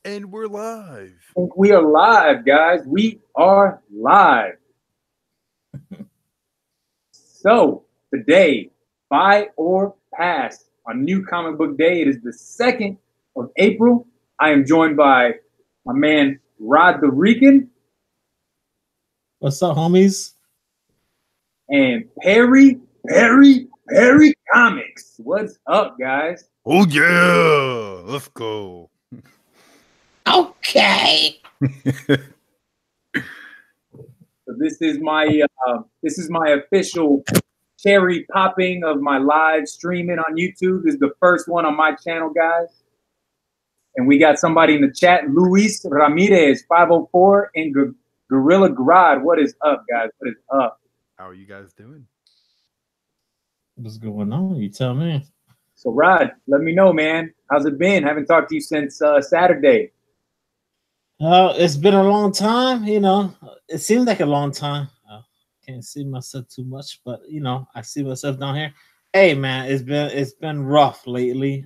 And we're live. We are live, guys. We are live. So today, buy or pass on New Comic Book Day. It is the 2nd of April. I am joined by my man Rod the Rican. What's up, homies? And Perry Comics. What's up, guys? Oh yeah, let's go. Okay. So this is my official cherry popping of my live streaming on YouTube. This is the first one on my channel, guys. And we got somebody in the chat, Luis Ramirez, 504 in Gorilla Grad. What is up, guys? What is up? How are you guys doing? What's going on? You tell me. So, Rod, let me know, man. How's it been? Haven't talked to you since Saturday. It's been a long time. You know, it seems like a long time. Can't see myself too much, but you know, I see myself down here. Hey, man, it's been rough lately.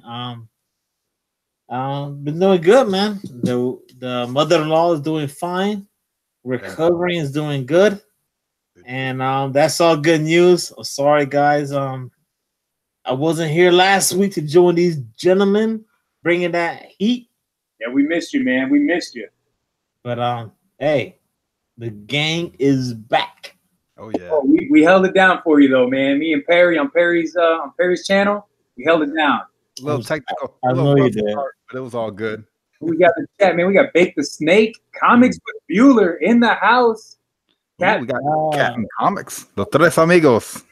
Been doing good, man. The mother-in-law is doing fine. Recovering is doing good, and that's all good news. Oh, sorry, guys. I wasn't here last week to join these gentlemen bringing that heat. Yeah, we missed you, man. We missed you. But hey, the gang is back. Oh yeah. Oh, we held it down for you though, man. Me and Perry on Perry's channel, we held it down. A little technical. I know you did, but it was all good. We got the chat, man. We got Bake the Snake, Comics with Bueller in the house. Ooh, we got Captain Comics, los tres amigos.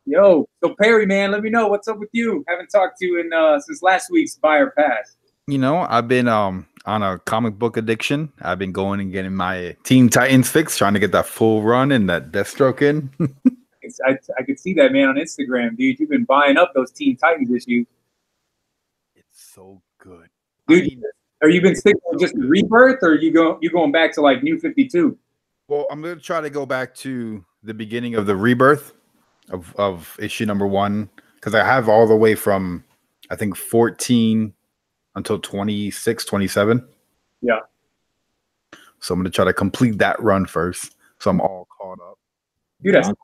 Yo, so Perry, man, let me know what's up with you. Haven't talked to you in since last week's Buy or Pass. You know, I've been on a comic book addiction. I've been going and getting my Teen Titans fix, trying to get that full run and that Deathstroke in. I could see that, man, on Instagram, dude. You've been buying up those Teen Titans issues. It's so good, dude. I mean, are you been sticking with just the Rebirth, or you going back to like New 52? Well, I'm gonna try to go back to the beginning of the Rebirth of issue number 1, because I have all the way from I think 14 until 26, 27. Yeah. So I'm going to try to complete that run first, so I'm all caught up. Dude, I saw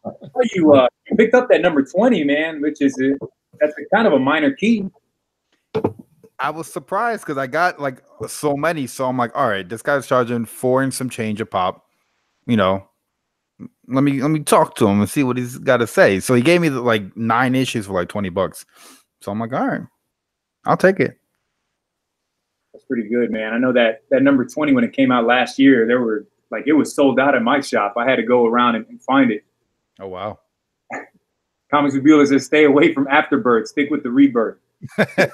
you picked up that number 20, man, which is that's kind of a minor key. I was surprised because I got like so many, so I'm like, all right, this guy's charging 4 and some change a pop. You know, let me talk to him and see what he's got to say. So he gave me like 9 issues for like $20. So I'm like, all right, I'll take it. That's pretty good, man. I know that number 20, when it came out last year, there were like, it was sold out at my shop. I had to go around and find it. Oh, wow. Comics with Bueller says, stay away from Afterbirth. Stick with the Rebirth. Yeah.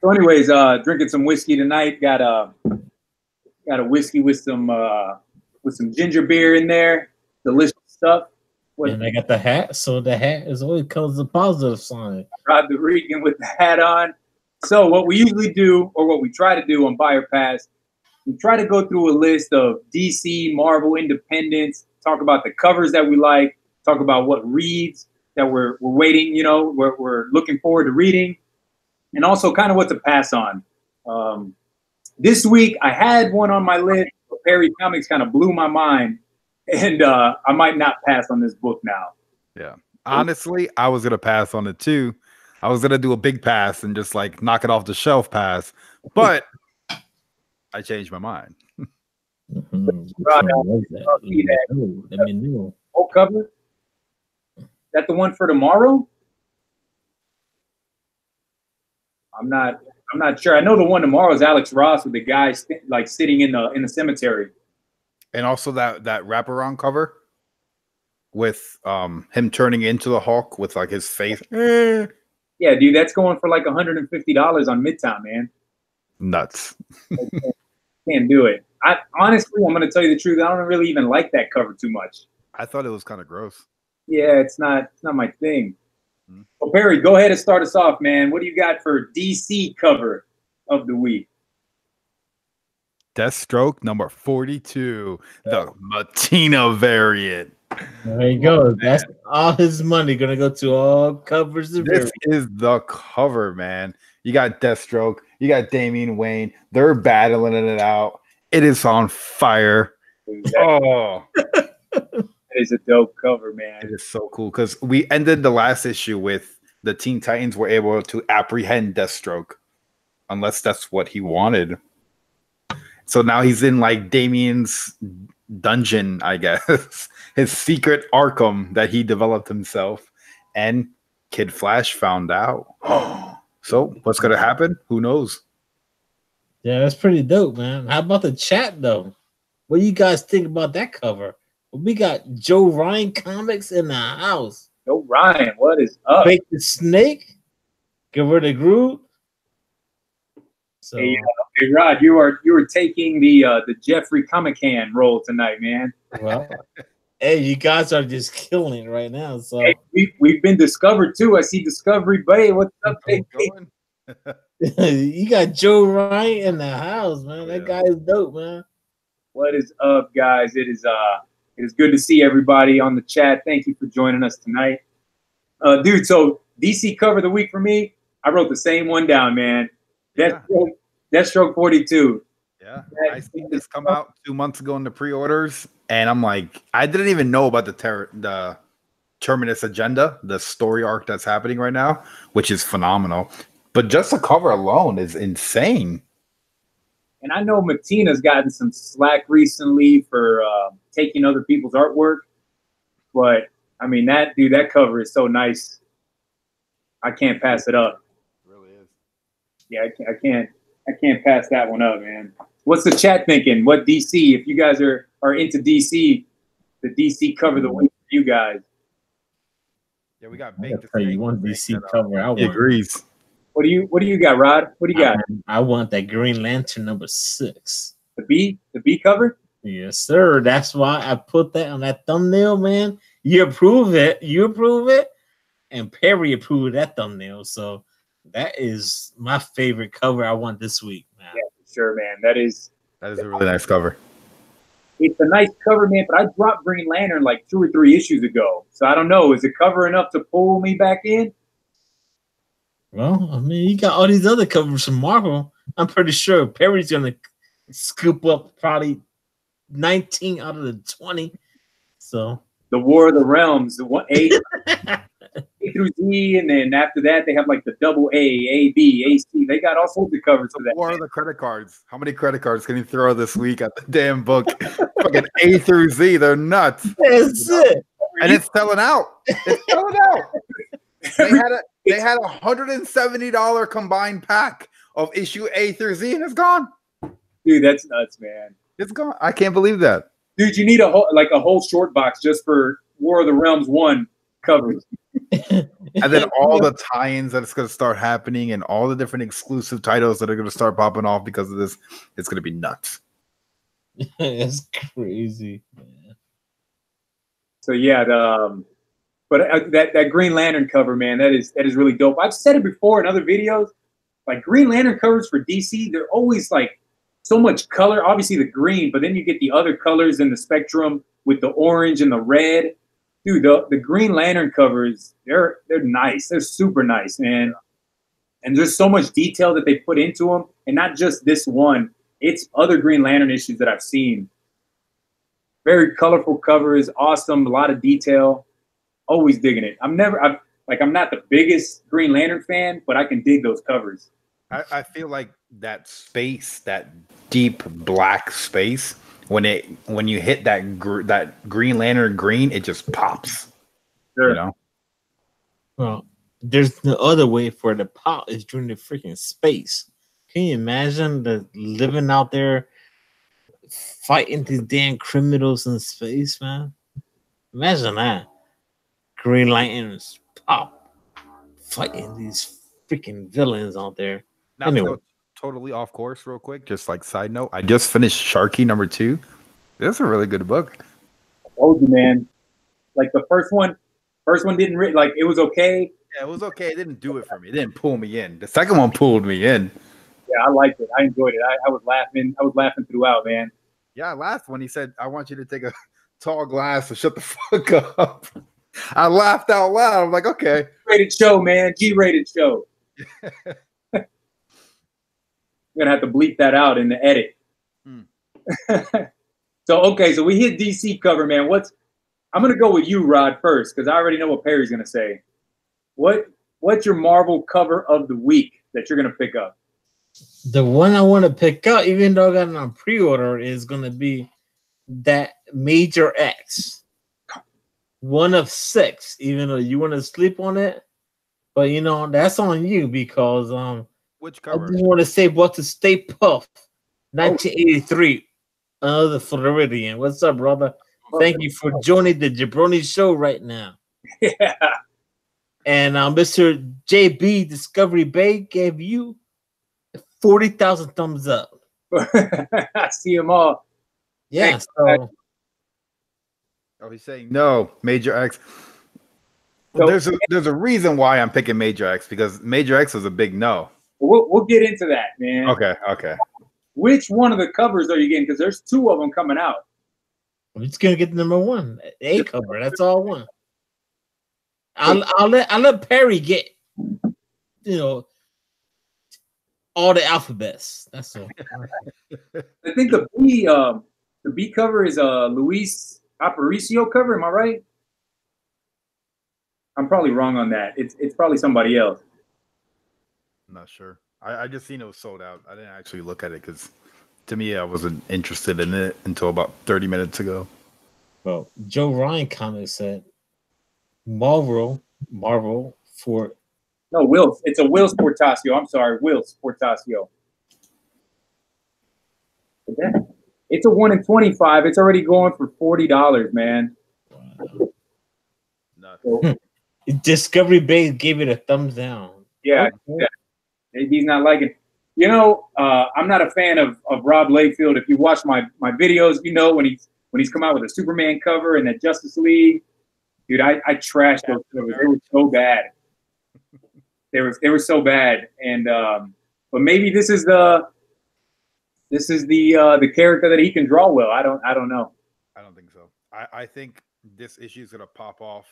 So anyways, drinking some whiskey tonight. Got a whiskey with some ginger beer in there. Delicious stuff. And I got the hat, so the hat is always comes a positive sign. Rod the Rican with the hat on. So what we usually do, or what we try to do on Buy or Pass, we try to go through a list of DC, Marvel, Independents, talk about the covers that we like, talk about what reads that we're waiting, you know, we're looking forward to reading, and also kind of what to pass on. This week, I had one on my list, but Perry Comics kind of blew my mind. And I might not pass on this book now. Yeah. Honestly, I was going to pass on it too. I was going to do a big pass and just like knock it off the shelf pass. But I changed my mind. Let me know. Whole cover? Is that the one for tomorrow? I'm not sure. I know the one tomorrow is Alex Ross with the guy like sitting in the cemetery. And also that wraparound cover with him turning into the Hulk with like his face. Yeah, dude, that's going for like $150 on Midtown, man. Nuts. Can't do it. Honestly, I'm going to tell you the truth. I don't really even like that cover too much. I thought it was kind of gross. Yeah, it's not my thing. Well, Perry, go ahead and start us off, man. What do you got for DC cover of the week? Deathstroke number 42, the Matina variant. There you go. That's all his money gonna go to all covers. This is the cover, man. You got Deathstroke, you got Damian Wayne. They're battling it out. It is on fire. Oh, it is a dope cover, man. It is so cool because we ended the last issue with the Teen Titans were able to apprehend Deathstroke, unless that's what he wanted. So now he's in like Damian's dungeon, I guess, his secret Arkham that he developed himself, and Kid Flash found out. So what's gonna happen? Who knows? Yeah, that's pretty dope, man. How about the chat though? What do you guys think about that cover? We got Joe Ryan comics in the house. Joe Ryan, what is up? Fake the Snake, get rid of Groot. So, hey, Rod, you were taking the Jeffrey Comic Can role tonight, man. Well, hey, you guys are just killing it right now. So hey, we've been discovered too. I see Discovery Bay. What's up, big? You got Joe Ryan in the house, man. That guy is dope, man. What is up, guys? It is good to see everybody on the chat. Thank you for joining us tonight, dude. So DC cover of the week for me, I wrote the same one down, man. Deathstroke 42. Yeah, I seen this come out 2 months ago in the pre-orders, and I'm like, I didn't even know about the Terminus Agenda, the story arc that's happening right now, which is phenomenal. But just the cover alone is insane. And I know Matina's gotten some slack recently for taking other people's artwork, but I mean that cover is so nice. I can't pass it up. It really is. Yeah, I can't pass that one up, man. What's the chat thinking? What DC? If you guys are into DC, the DC cover the week for you guys. Yeah, we got you want DC cover. I agrees. What do you got, Rod? What do you got? I want that Green Lantern #6. The B cover? Yes, sir. That's why I put that on that thumbnail, man. You approve it. And Perry approved that thumbnail. So that is my favorite cover I want this week, man. Yeah, for sure, man. That is a really nice cover. It's a nice cover, man, but I dropped Green Lantern like 2 or 3 issues ago. So I don't know. Is the cover enough to pull me back in? Well, I mean, you got all these other covers from Marvel. I'm pretty sure Perry's going to scoop up probably 19 out of the 20. So the War of the Realms, the A through Z, and then after that they have like the double A, B, AC. They got all sorts of covers for that. War of the credit cards. How many credit cards can you throw this week at the damn book? Fucking A through Z, they're nuts. That's it. And it's selling out. It's selling out. They had $170 combined pack of issue A through Z, and it's gone. Dude, that's nuts, man. It's gone. I can't believe that. Dude, you need a whole short box just for War of the Realms 1 covers. And then all the tie-ins that it's going to start happening and all the different exclusive titles that are going to start popping off because of this, it's going to be nuts. It's crazy, man. So yeah, that Green Lantern cover, man, that is really dope. I've said it before in other videos. Like Green Lantern covers for DC, they're always like so much color. Obviously the green, but then you get the other colors in the spectrum with the orange and the red. Dude, the Green Lantern covers, they're nice. They're super nice, man. And there's so much detail that they put into them, and not just this one. It's other Green Lantern issues that I've seen. Very colorful covers, awesome, a lot of detail. Always digging it. I'm not the biggest Green Lantern fan, but I can dig those covers. I feel like that space, that deep black space, when you hit that Green Lantern green, it just pops. Sure. You know? Well, there's no other way for it to pop is during the freaking space. Can you imagine living out there fighting these damn criminals in space, man? Imagine that. Green Lanterns pop fighting these freaking villains out there. Now, anyway, totally off course real quick, just like side note, I just finished Sharky #2. This is a really good book. I told you, man. Like the first one didn't like it was okay. Yeah, it was okay. It didn't do it for me. It didn't pull me in. The second one pulled me in. Yeah, I liked it. I enjoyed it. I was laughing. I was laughing throughout, man. Yeah, last one he said, "I want you to take a tall glass, so shut the fuck up. I laughed out loud. I'm like, okay. Rated show, man. G-rated show. I'm gonna have to bleep that out in the edit. So okay, so we hit DC cover, man. I'm gonna go with you, Rod, first, because I already know what Perry's gonna say. What's your Marvel cover of the week that you're gonna pick up? The one I want to pick up, even though I got it on pre-order, is gonna be that Major X. One of 6, even though you want to sleep on it. But you know, that's on you because which cover? I just want to say what to Stay Puff 1983. Another Floridian. What's up, brother? Thank you for joining the Jabroni show right now. Yeah. And Mr. JB Discovery Bay gave you 40,000 thumbs up. I see them all. Yeah. So, oh, he's saying no, Major X. Well, there's a reason why I'm picking Major X, because Major X was a big no. We'll get into that, man. Okay. Which one of the covers are you getting? Because there's 2 of them coming out. I'm just gonna get the number 1, A cover. That's all I want. I'll let Perry get, you know, all the alphabets. That's all. I think the B cover is a Luis Aparicio cover. Am I right? I'm probably wrong on that. It's probably somebody else. I'm not sure. I just seen it was sold out. I didn't actually look at it because, to me, I wasn't interested in it until about 30 minutes ago. Well, Joe Ryan comment said Marvel for no Will. It's a Will Sportasio. I'm sorry, Will Sportasio. It's a 1 in 25. It's already going for $40, man. So, Discovery Bay gave it a thumbs down. Yeah, he's not liking. You know, I'm not a fan of Rob Liefeld. If you watch my videos, you know when he's come out with a Superman cover and that Justice League, dude, I trashed those covers. They were so bad. They were so bad. And but maybe this is the character that he can draw well. I don't know. I don't think so. I think this issue is gonna pop off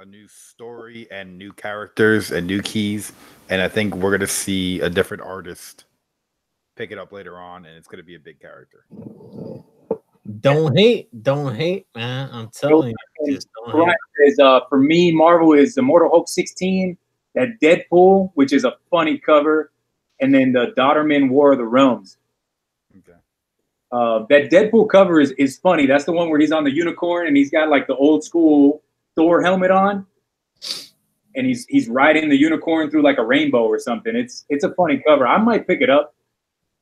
a new story and new characters and new keys, and I think we're gonna see a different artist pick it up later on, and it's gonna be a big character. Don't hate, man. I'm telling you. Just don't hate. Is, for me, Marvel is Immortal Hulk 16, that Deadpool, which is a funny cover, and then the Dodderman War of the Realms. Okay. That Deadpool cover is funny. That's the one where he's on the unicorn and he's got like the old school Thor helmet on, and he's riding the unicorn through like a rainbow or something. It's a funny cover. I might pick it up.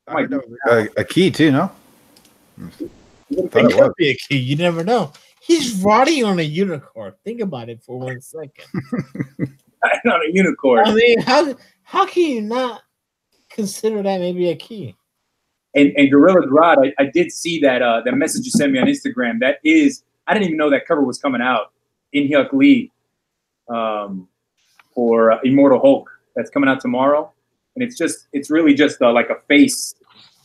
A key too, no? It could be a key. You never know. He's riding on a unicorn. Think about it for 1 second. Not a unicorn. I mean, how can you not consider that maybe a key? And Gorilla Grodd, I did see that message you sent me on Instagram. That is, I didn't even know that cover was coming out. In-Hyuk Lee for Immortal Hulk. That's coming out tomorrow. And it's really just like a face,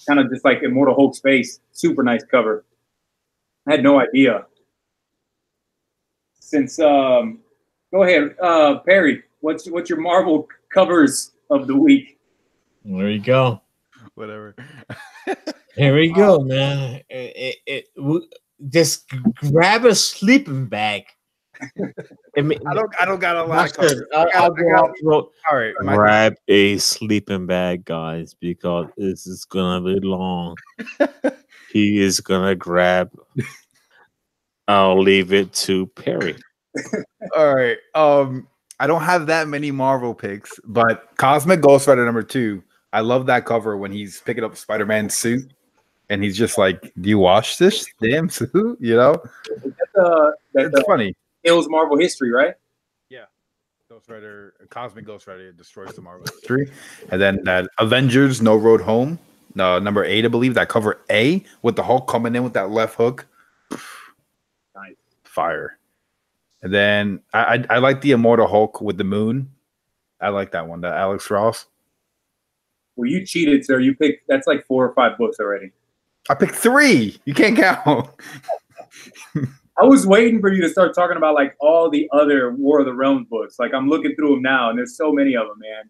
kind of just like Immortal Hulk's face. Super nice cover. I had no idea. Since go ahead, Perry. What's your Marvel covers of the week? There you go. Whatever. Here we go, man. Just grab a sleeping bag. I don't got a lot of covers. All right. Grab a sleeping bag, guys, because this is gonna be long. He is gonna grab. I'll leave it to Perry. All right. I don't have that many Marvel picks, but Cosmic Ghost Rider #2. I love that cover when he's picking up Spider-Man's suit, and he's just like, "Do you wash this damn suit?" You know, it's funny. Hills Marvel history, right? Yeah, Cosmic Ghost Rider destroys the Marvel history, and then that Avengers No Road Home, #8, I believe, that cover A with the Hulk coming in with that left hook, nice fire. And then I like the Immortal Hulk with the moon. I like that one, that Alex Ross. Well, you cheated, sir. You picked, that's like 4 or 5 books already. I picked 3. You can't count. I was waiting for you to start talking about like all the other War of the Realms books. Like I'm looking through them now, and there's so many of them, man.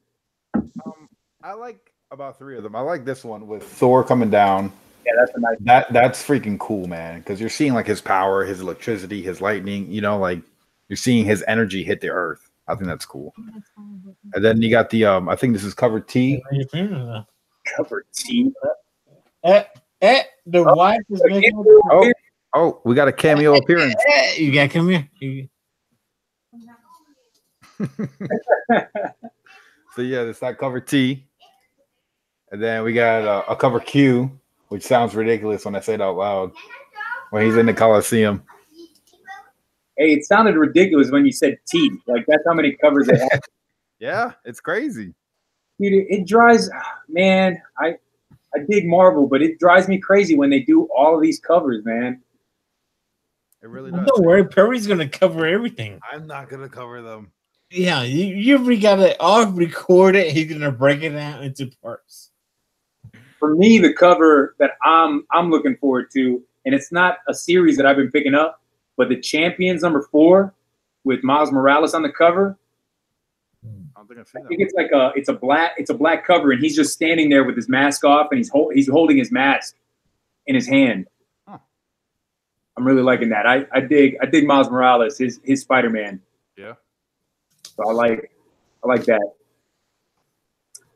I like about 3 of them. I like this one with Thor coming down. Yeah, that's a nice. That's freaking cool, man. Because you're seeing like his power, his electricity, his lightning. You know, like you're seeing his energy hit the earth. I think that's cool. And then you got the I think this is cover T. Cover T. The wife is making. Oh, we got a cameo appearance. You gotta come here. So yeah, it's that cover T. And then we got a cover Q, which sounds ridiculous when I say it out loud. When he's in the Coliseum. Hey, it sounded ridiculous when you said T. Like that's how many covers it has. Yeah, it's crazy. Dude, it drives. Man, I dig Marvel, but it drives me crazy when they do all of these covers, man. It really does. Don't worry, Perry's gonna cover everything. I'm not gonna cover them. Yeah, you got it all recorded. He's gonna break it down into parts. For me, the cover that I'm looking forward to, and it's not a series that I've been picking up, but the Champions #4 with Miles Morales on the cover. I don't think I've seen I think it's like it's a black cover, and he's just standing there with his mask off, and he's holding his mask in his hand. Huh. I'm really liking that. I dig Miles Morales, his Spider-Man. Yeah. So I like that.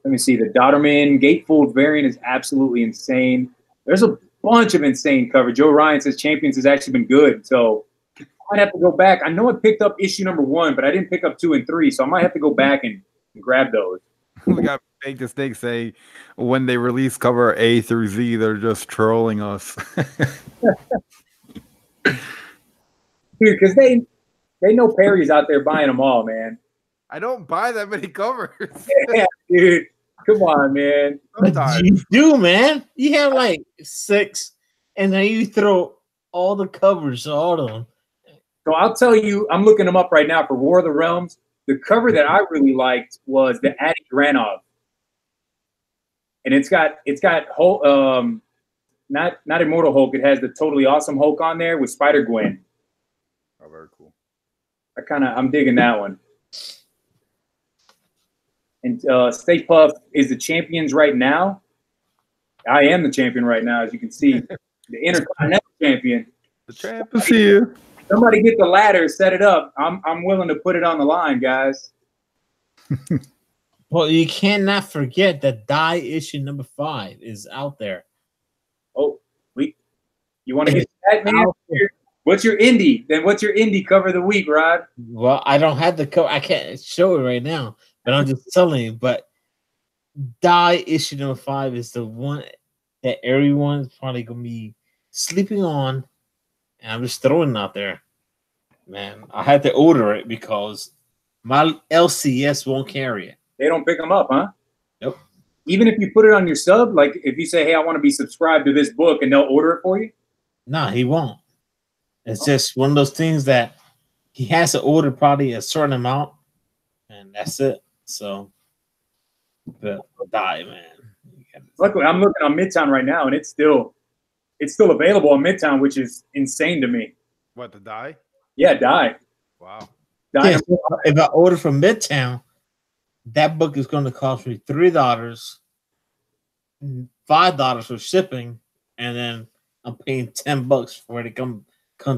Let me see. The Dodderman Gatefold variant is absolutely insane. There's a bunch of insane cover. Joe Ryan says Champions has actually been good, so I might have to go back. I know I picked up issue #1, but I didn't pick up 2 and 3, so I might have to go back and grab those. We got to make this thing say when they release cover A through Z, they're just trolling us. Dude, because they know Perry's out there buying them all, man. I don't buy that many covers. Yeah, dude. Come on, man. Sometimes. You do, man. You have like 6, and then you throw all the covers, all of them. So I'll tell you, I'm looking them up right now for War of the Realms. The cover that I really liked was the Adi Granov, and it's got Hulk, not Immortal Hulk. It has the Totally Awesome Hulk on there with Spider Gwen. Oh, very cool. I'm digging that one. And Stay Puft is the champions right now. I am the champion right now, as you can see. The Intercontinental champion. The champ is here. Somebody get the ladder, set it up. I'm willing to put it on the line, guys. Well, you cannot forget that Die issue #5 is out there. Oh, you want to get that, man? What's your indie? Then what's your indie cover of the week, Rod? Well, I don't have the cover. I can't show it right now, but I'm just telling you. But Die issue #5 is the one that everyone's probably gonna be sleeping on, and I'm just throwing it out there. Man, I had to order it because my LCS won't carry it. They don't pick them up, huh? Nope. Even if you put it on your sub, like if you say, "Hey, I want to be subscribed to this book," and they'll order it for you. No, he won't. It's just one of those things that he has to order probably a certain amount, and that's it. So, but Die, man. Luckily, I'm looking on Midtown right now, and it's still available on Midtown, which is insane to me. What, the Die? Yeah, Die. Wow. Die. Yeah, if I order from Midtown, that book is going to cost me $3, $5 for shipping, and then I'm paying $10 for it to come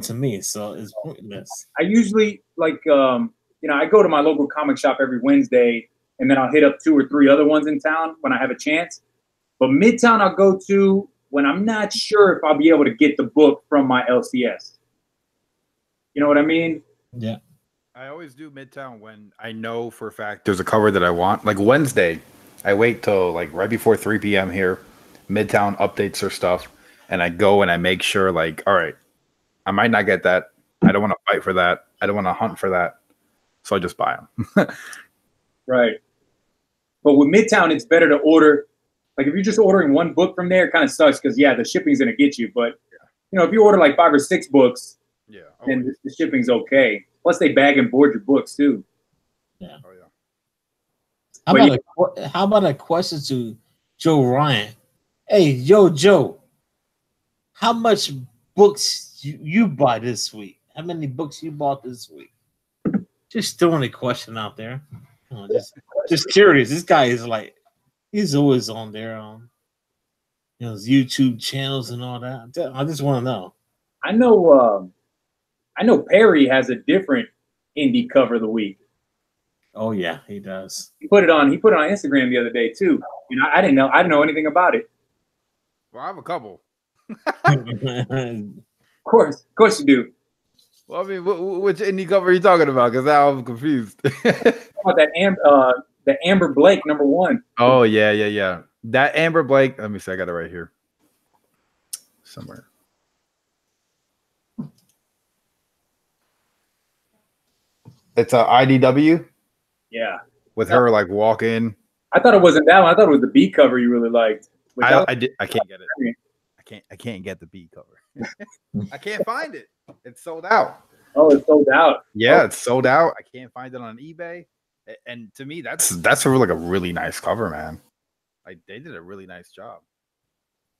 to me. So it's pointless. I usually I go to my local comic shop every Wednesday, and then I'll hit up 2 or 3 other ones in town when I have a chance. But Midtown I'll go to when I'm not sure if I'll be able to get the book from my LCS. You know what I mean? Yeah. I always do Midtown when I know for a fact there's a cover that I want. Like Wednesday, I wait till like right before 3 p.m. here. Midtown updates their stuff, and I go and I make sure, like, all right, I might not get that. I don't want to fight for that. I don't want to hunt for that. So I just buy them. Right. But with Midtown, it's better to order. Like if you're just ordering one book from there, it kind of sucks because, yeah, the shipping's going to get you. But, if you order like 5 or 6 books, then the shipping's okay. Plus, they bag and board your books, too. Yeah. Oh, yeah. How about a question to Joe Ryan? Hey, Joe, how much books you buy this week? How many books you bought this week? Just throwing a question out there. You know, just curious. This guy is like, he's always on there on his YouTube channels and all that. I just want to know. I know Perry has a different indie cover of the week. Oh yeah, he does. He put it on Instagram the other day too. You know, I didn't know anything about it. Well, I have a couple. Of course you do. Well, I mean, which indie cover are you talking about? Because now I'm confused. About that the Amber Blake #1. Oh yeah. That Amber Blake. Let me see. I got it right here somewhere. It's a IDW. Yeah. With her like walking. I thought it wasn't that one. I thought it was the B cover you really liked. I can't get it. I can't get the B cover. I can't find it. It's sold out. Oh, it's sold out. Yeah, It's sold out. I can't find it on eBay. And to me, that's like a really nice cover, man. Like they did a really nice job.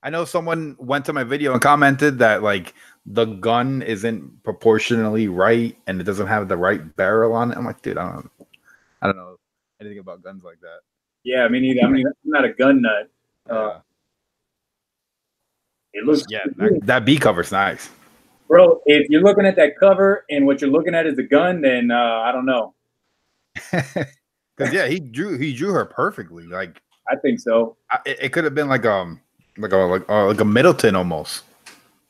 I know someone went to my video and commented that like the gun isn't proportionally right and it doesn't have the right barrel on it. I'm like, dude, I don't know anything about guns like that. Yeah, me neither. I mean, I'm not a gun nut. It looks that B cover's nice. Bro, if you're looking at that cover and what you're looking at is a gun, then I don't know. Because yeah, he drew her perfectly. Like I think so. It could have been like a Middleton almost.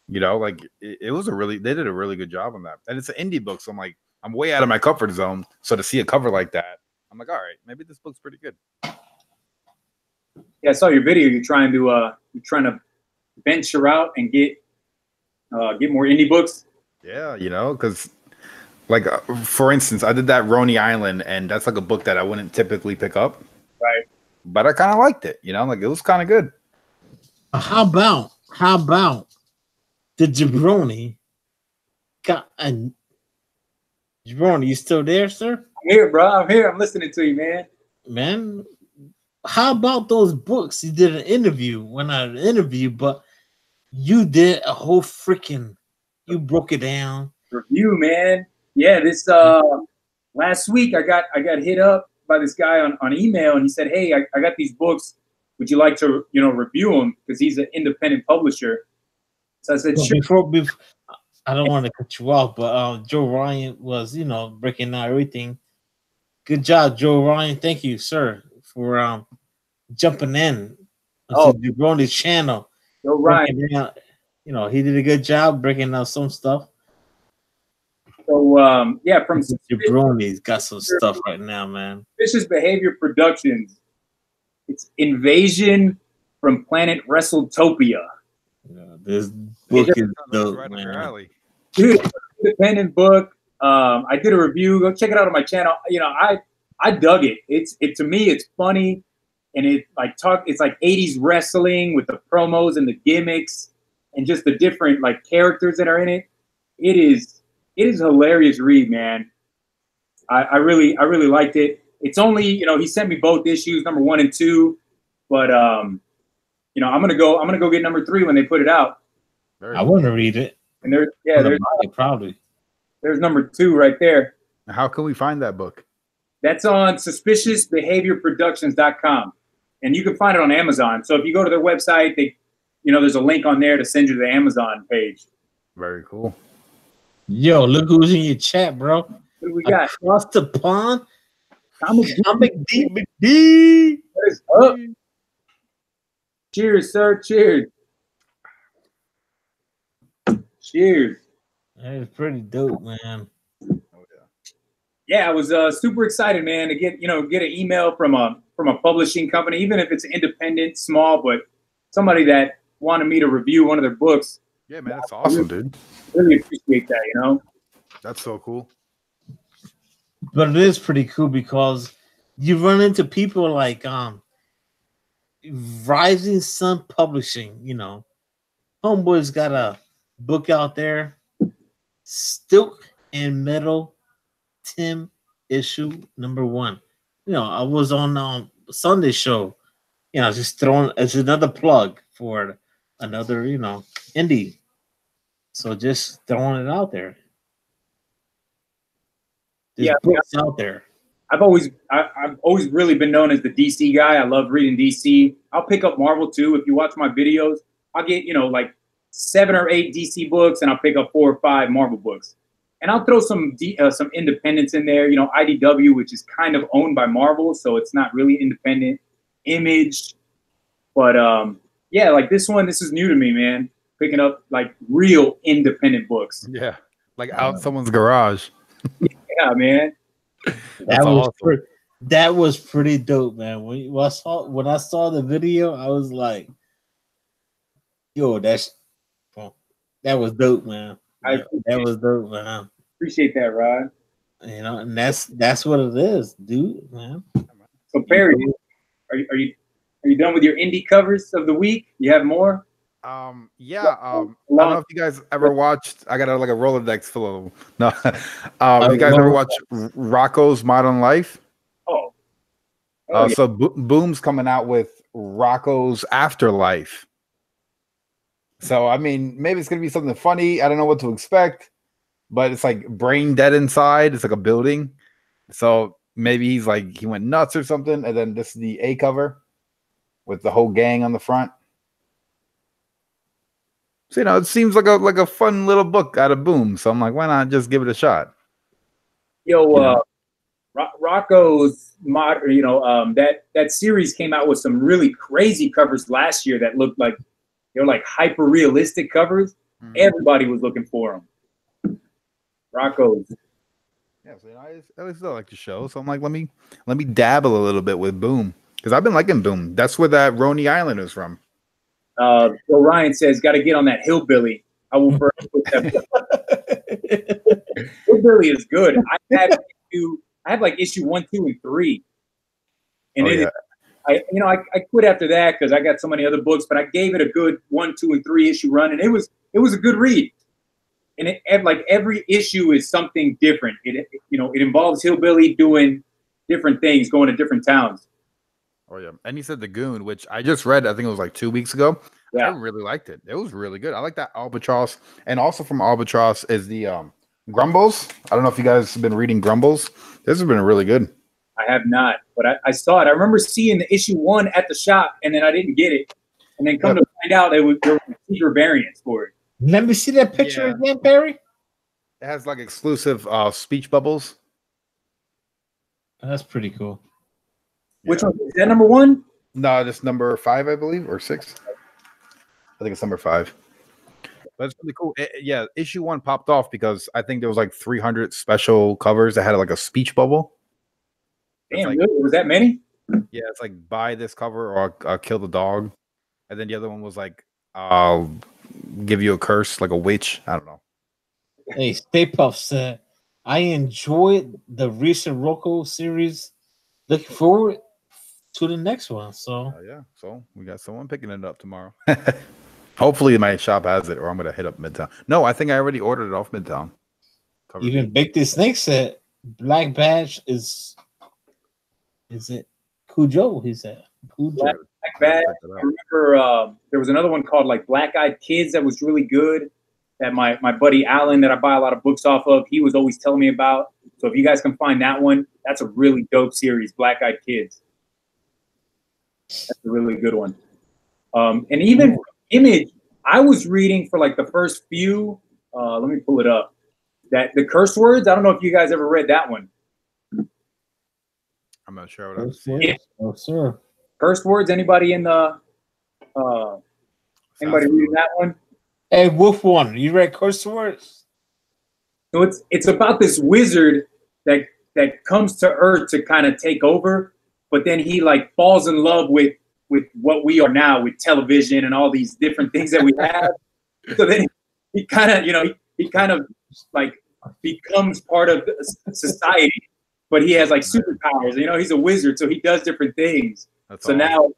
You know, like it was they did a really good job on that. And it's an indie book, so I'm way out of my comfort zone. So to see a cover like that, I'm like, all right, maybe this book's pretty good. Yeah, I saw your video. You're trying to venture out and get more indie books. Yeah, you know, because like for instance, I did that Roney Island, and that's like a book that I wouldn't typically pick up. Right. But I kind of liked it. You know, like it was kind of good. How about the Jabroni? Jabroni, you still there, sir? I'm here, bro. I'm here. I'm listening to you, man. Man, how about those books? You did an interview. Well, not an interview, but you did a whole freaking. You broke it down. Review, man. Yeah, this last week I got hit up by this guy on email, and he said, "Hey, I got these books. Would you like to review them?" Because he's an independent publisher. So I said, "Sure." Before, I don't want to cut you off, but Joe Ryan was breaking down everything. Good job, Joe Ryan. Thank you, sir, for jumping in to Jabroni's channel. Joe Ryan, he did a good job breaking down some stuff. So from Jabroni's got some stuff right now, man. Vicious Behavior Productions. It's Invasion from Planet WrestleTopia. Yeah, this book is dope, right, man. Dude, independent book. I did a review. Go check it out on my channel. I dug it. To me, it's funny, and it's like 80s wrestling with the promos and the gimmicks and just the different like characters that are in it. It is a hilarious read, man. I really liked it. It's only, he sent me both issues, #1 and 2, but I'm gonna go get #3 when they put it out. I want to read it. And there's probably there's #2 right there. How can we find that book? That's on suspiciousbehaviorproductions.com, and you can find it on Amazon. So if you go to their website, there's a link on there to send you to the Amazon page. Very cool. Yo, look who's in your chat, bro. What do we got? Across the pond. Comic D. What is up? Cheers, sir. Cheers. Cheers. That is pretty dope, man. Yeah, I was super excited, man, to get an email from a publishing company, even if it's independent, small, but somebody that wanted me to review one of their books. Yeah, man, that's awesome, dude. Really appreciate that, That's so cool. But it is pretty cool because you run into people like Rising Sun Publishing, Homeboy's got a book out there, Stilk and Metal Tim issue #1. I was on Sunday show, just throwing as another plug for another, indie. So just throwing it out there. There's Yeah, books out there. I've always really been known as the DC guy. I love reading DC. I'll pick up Marvel too. If you watch my videos, I'll get like 7 or 8 DC books, and I'll pick up 4 or 5 Marvel books, and I'll throw some independents in there. IDW, which is kind of owned by Marvel, so it's not really independent. Image, but yeah, like this is new to me, man. Picking up like real independent books. Yeah, like out someone's garage. Yeah, man. That was pretty dope, man. When I saw the video, I was like, "Yo, that was dope, man." That was dope, man. Appreciate that, Rod. And that's what it is, dude, man. So Perry, are you done with your indie covers of the week? You have more? Yeah. I don't know if you guys ever watched. I got like a Rolodex full of them. No. You guys ever watch Rocco's Modern Life? Yeah. So Boom's coming out with Rocco's Afterlife. So I mean, maybe it's gonna be something funny. I don't know what to expect, but it's like brain dead inside. It's like a building. So maybe he went nuts or something. And then this is the A cover with the whole gang on the front. So it seems like a fun little book out of Boom. So I'm like, why not just give it a shot? Rocco's that series came out with some really crazy covers last year that looked like they were like hyper realistic covers. Mm-hmm. Everybody was looking for them. Rocco's. Yeah, so I still like the show. So I'm like, let me dabble a little bit with Boom, because I've been liking Boom. That's where that Roney Island is from. Ryan says, got to get on that Hillbilly. I will first put that. Hillbilly is good. I had like issue 1, 2, and 3, and I quit after that because I got so many other books. But I gave it a good 1, 2, and 3 issue run, and it was a good read. And like every issue is something different. It involves Hillbilly doing different things, going to different towns. Oh yeah, and he said The Goon, which I just read. I think it was like 2 weeks ago. Yeah. I really liked it. It was really good. I like that Albatross, and also from Albatross is the Grumbles. I don't know if you guys have been reading Grumbles. This has been really good. I have not, but I saw it. I remember seeing the issue 1 at the shop, and then I didn't get it, and then come to find out there was secret variants for it. Let me see that picture again, Barry. It has like exclusive speech bubbles. That's pretty cool. Which one is that? Number 1? No, this number 5, I believe, or 6. I think it's number 5. But it's really cool. Issue 1 popped off because I think there was like 300 special covers that had like a speech bubble. Damn, really? Was that many? Yeah, it's like buy this cover or I'll kill the dog. And then the other one was like I'll give you a curse, like a witch. I don't know. Hey, Stay Puff said, I enjoyed the recent Rocco series. Looking forward to the next one. So so we got someone picking it up tomorrow. Hopefully my shop has it, or I'm gonna hit up Midtown. No, I think I already ordered it off Midtown. Even Big the Snake said Black Badge is it Cujo? He said Cujo. Black Badge. I remember there was another one called like Black Eyed Kids that was really good. That my buddy Alan, that I buy a lot of books off of, he was always telling me about. So if you guys can find that one, that's a really dope series, Black Eyed Kids. That's a really good one. And even Image, I was reading for like the first few. Let me pull it up. That the curse words. I don't know if you guys ever read that one. I'm not sure what I've seen. Oh, sir. Curse words. Anybody in the? Anybody reading that one? Hey, Wolf One, you read curse words? So it's about this wizard that comes to Earth to kind of take over, but then he like falls in love with what we are now, with television and all these different things that we have. So then he kind of like becomes part of society, but he has like superpowers. He's a wizard, so he does different things. That's awesome. Now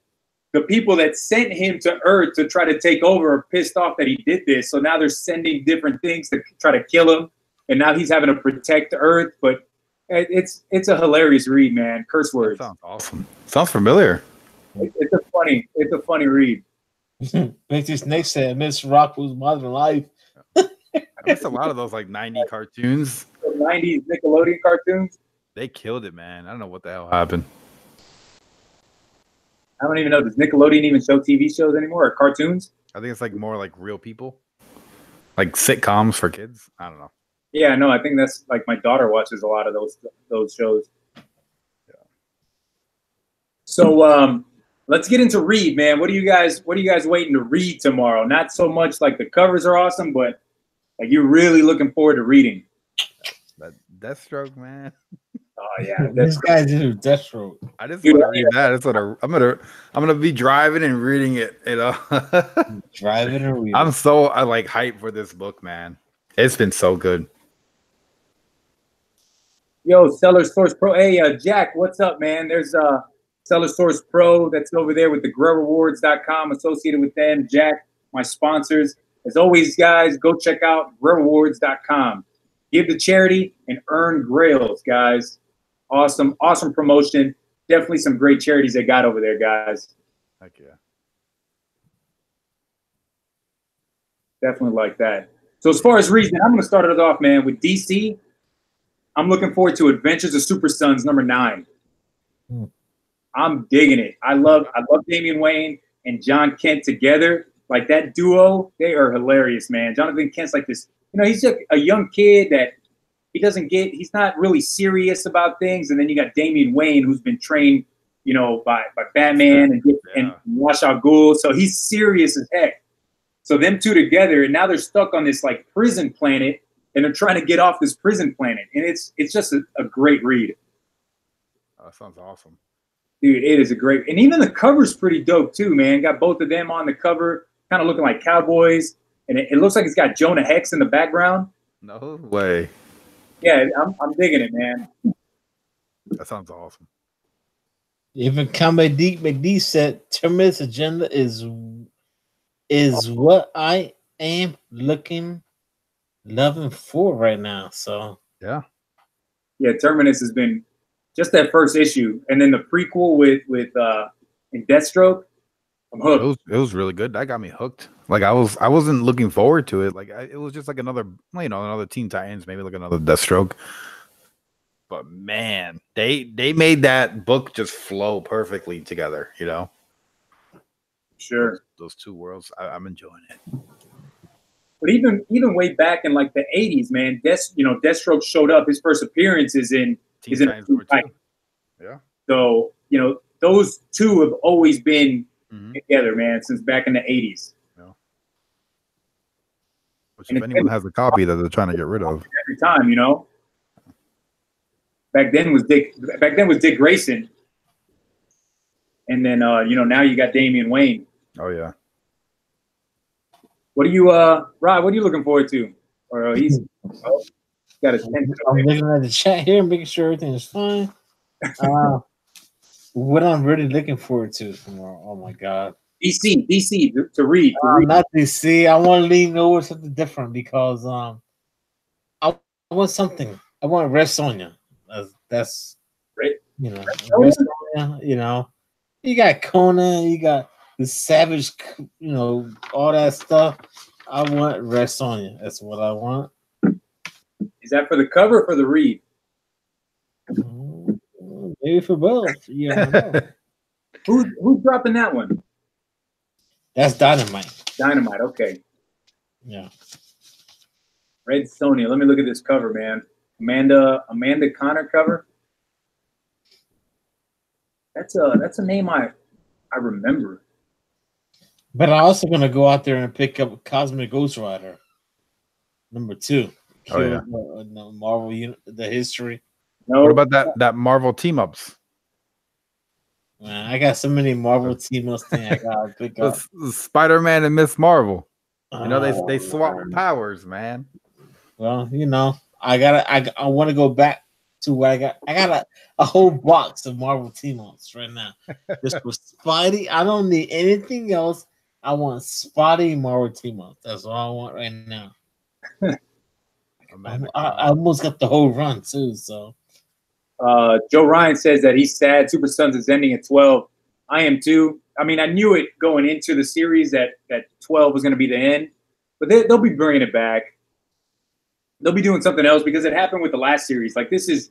the people that sent him to Earth to try to take over are pissed off that he did this. So now they're sending different things to try to kill him, and now he's having to protect Earth. But it's a hilarious read, man. Curse words. That sounds awesome. Sounds familiar. It's a funny read. Big Snake said, "Miss Rocco's Modern Life." I missed a lot of those like 90 cartoons. 90s Nickelodeon cartoons. They killed it, man. I don't know what the hell happened. I don't even know. Does Nickelodeon even show TV shows anymore or cartoons? I think it's like more like real people, like sitcoms for kids. I don't know. Yeah, no, I think that's like my daughter watches a lot of those shows. Yeah. So let's get into read, man. What are you guys waiting to read tomorrow? Not so much like the covers are awesome, but like you're really looking forward to reading. That Deathstroke, man. Oh yeah, This guy's into Deathstroke. I just want to read that. That's what I'm gonna be driving and reading it. You know, Driving and reading. I like hyped for this book, man. It's been so good. Yo, Seller Source Pro. Hey, Jack, what's up, man? There's Seller Source Pro that's over there with the GrowRewards.com, associated with them. Jack, my sponsors. As always, guys, go check out GrowRewards.com. Give to charity and earn Grails, guys. Awesome promotion. Definitely some great charities they got over there, guys. Heck yeah. Definitely like that. So as far as reason, I'm going to start it off, man, with DC. I'm looking forward to Adventures of Super Sons #9. I'm digging it. I love Damian Wayne and John Kent together. Like that duo, they are hilarious, man. Jonathan Kent's like this, he's just a young kid that he's not really serious about things. And then you got Damian Wayne, who's been trained, by Batman and Ra's al Ghul. So he's serious as heck. So them two together, and now they're stuck on this like prison planet, and they're trying to get off this prison planet. And it's just a great read. Oh, that sounds awesome. Dude, it is a great, and even the cover's pretty dope too, man. Got both of them on the cover, kind of looking like cowboys. And it looks like it's got Jonah Hex in the background. No way. Yeah, I'm digging it, man. That sounds awesome. Even Combat McD said Terminus agenda is what I am loving for right now. So yeah. Terminus has been just that first issue, and then the prequel with in Deathstroke. I'm hooked. It was really good. That got me hooked. Like I wasn't looking forward to it. Like it was just like another Teen Titans, maybe like another Deathstroke. But man, they made that book just flow perfectly together. Sure. Those two worlds, I'm enjoying it. But even way back in like the 80s, man, Deathstroke showed up. His first appearance is in Teen Titans #2. Yeah. So those two have always been together, man, since back in the 80s. Yeah. Which if anyone has a copy that they're trying to get rid of. Every time, Back then was Dick Grayson. And then now you got Damian Wayne. Oh yeah. What are you Rob, what are you looking forward to? Or he's got his pen. I'm looking at the chat here, making sure everything is fine. What I'm really looking forward to tomorrow. Oh my god. DC to read. Not DC. I want to lean over something different because I want something. I want Red Sonja. That's right. Red Sonja, you got Conan, you got the Savage, all that stuff. I want Red Sonja. That's what I want. Is that for the cover or for the read? Maybe for both. Yeah. Who's dropping that one? That's Dynamite. Dynamite. Okay. Yeah. Red Sonja. Let me look at this cover, man. Amanda Connor cover. That's a name I remember. But I'm also gonna go out there and pick up Cosmic Ghost Rider #2. Oh yeah. Marvel the history. No. What about that Marvel team ups? Man, I got so many Marvel team ups things I gotta pick up. Spider-Man and Miss Marvel. They swap powers, man. Well, I want to go back to what I got. I got a whole box of Marvel team ups right now. Just for Spidey. I don't need anything else. I want Spidey Marvel team ups. That's all I want right now. I almost got the whole run too. So, Joe Ryan says that he's sad. Super Sons is ending at 12. I am too. I mean, I knew it going into the series that 12 was going to be the end, but they'll be bringing it back. they'll be doing something else because it happened with the last series. Like this is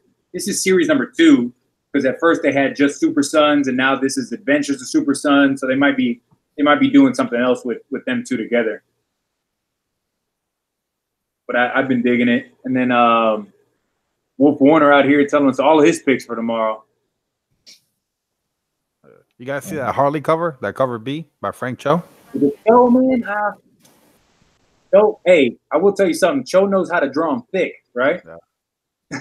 series number 2 because at first they had just Super Sons and now this is Adventures of Super Sons. So they might be doing something else with them two together. But I've been digging it. And then Wolf Warner out here telling us all his picks for tomorrow. You guys see that Harley cover? That cover B by Frank Cho? Cho, man. Cho, hey, I will tell you something. Cho knows how to draw them thick, right? Yeah.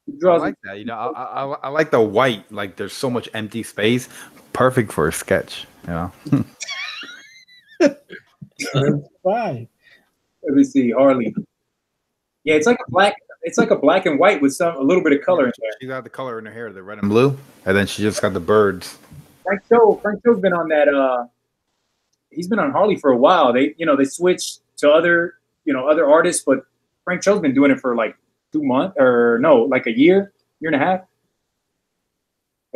He draws I like that. You know, I like the white. Like there's so much empty space. Perfect for a sketch. You know. That's fine. Let me see, Harley. Yeah, it's like a black. It's like a black and white with a little bit of color in there. She got the color in her hair, the red and blue, and then she just got the birds. Frank Cho's been on that. He's been on Harley for a while. They switched to other artists, but Frank Cho's been doing it for like 2 months or no, like a year and a half.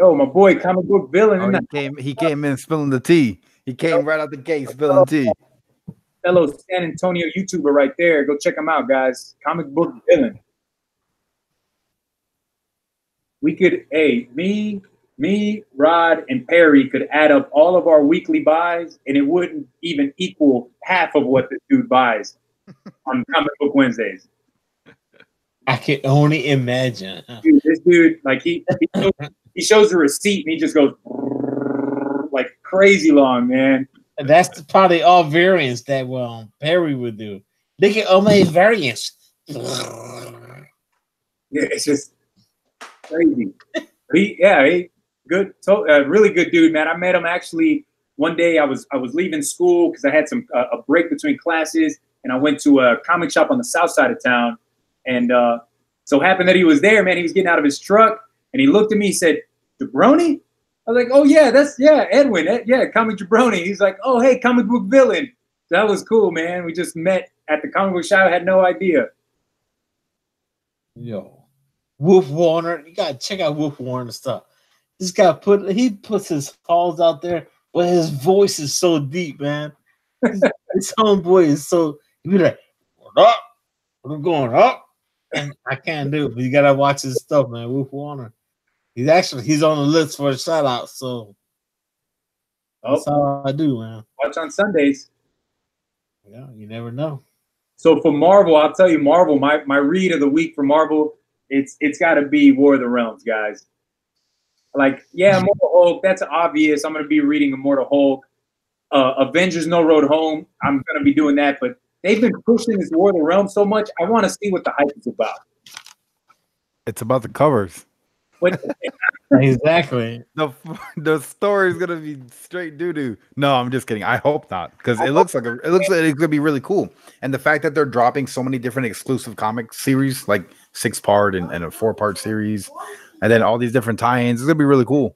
Oh, my boy, comic book villain. Oh, he came in spilling the tea. He came right out the gate spilling tea. Fellow San Antonio YouTuber right there. Go check him out, guys. Comic book villain. We could, me, Rod, and Perry could add up all of our weekly buys, and it wouldn't even equal half of what this dude buys on Comic Book Wednesdays. I can only imagine. Dude, this dude, like he shows the receipt and he just goes like crazy long, man. That's probably all variants that Perry would do. Look at all my variants. Yeah, it's just crazy. He good, really good dude, man. I met him actually one day. I was leaving school because I had a break between classes, and I went to a comic shop on the south side of town, and so happened that he was there, man. He was getting out of his truck, and he looked at me. He said, "Jabroni?" I was like, "Oh yeah, Edwin, Comic Jabroni." He's like, "Oh hey, comic book villain." So that was cool, man. We just met at the comic book shop. I had no idea. Yo, Wolf Warner, you gotta check out Wolf Warner stuff. This guy puts his calls out there, but his voice is so deep, man. His homeboy is so he be like, "What up? What going up?" And I can't do it, but you gotta watch his stuff, man. Wolf Warner. He's on the list for a shout out, so that's all I do, man. Watch on Sundays. Yeah, you never know. So for Marvel, I'll tell you, Marvel, my read of the week for Marvel, it's got to be War of the Realms, guys. Like, yeah, Immortal Hulk, that's obvious. I'm going to be reading Immortal Hulk. Avengers No Road Home, I'm going to be doing that. But they've been pushing this War of the Realms so much, I want to see what the hype is about. It's about the covers. Exactly. The story is gonna be straight doo doo. No, I'm just kidding. I hope not, because it looks like it's gonna be really cool. And the fact that they're dropping so many different exclusive comic series, like 6-part and a 4-part series, and then all these different tie-ins, it's gonna be really cool.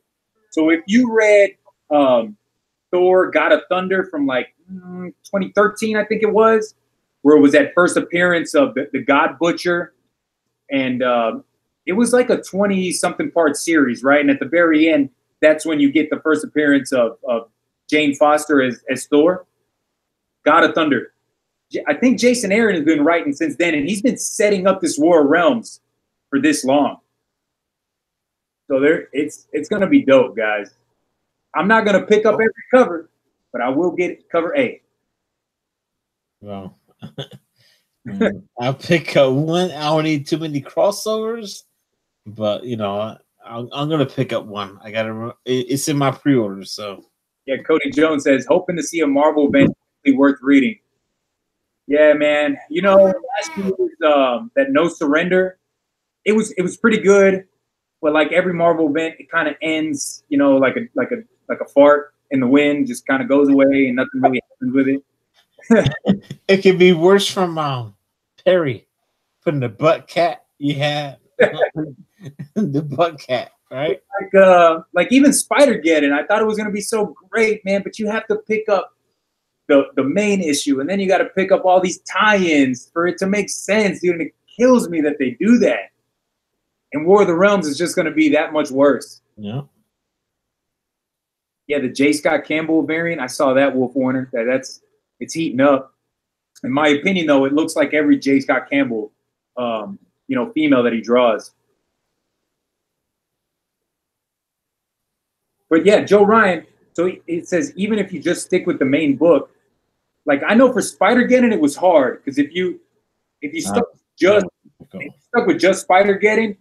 So if you read Thor: God of Thunder from like 2013, I think it was, where it was that first appearance of the God Butcher, and it was like a 20-something part series, right? And at the very end, that's when you get the first appearance of Jane Foster as Thor. God of Thunder. I think Jason Aaron has been writing since then, and he's been setting up this War of Realms for this long. So it's going to be dope, guys. I'm not going to pick up every cover, but I will get cover A. Well, I'll pick up one. I don't need too many crossovers. But I'm gonna pick up one. It's in my pre-order, so yeah. Cody Jones says, hoping to see a Marvel event worth reading. Yeah, man. Last year was that No Surrender. It was pretty good, but like every Marvel event, it kind of ends, like a fart in the wind, just kind of goes away, and nothing really happens with it. It could be worse from Perry putting the butt cat you had. The butt cat, right? Like even Spider-Geddon, I thought it was gonna be so great, man. But you have to pick up the main issue, and then you got to pick up all these tie-ins for it to make sense, dude. And it kills me that they do that. And War of the Realms is just gonna be that much worse. Yeah. Yeah, the J. Scott Campbell variant. I saw that, Wolf Warner. It's heating up. In my opinion, though, it looks like every J. Scott Campbell, female that he draws. But yeah, Joe Ryan. So it says even if you just stick with the main book, like I know for Spider-Geddon it was hard because if you stuck with just Spider-Geddon,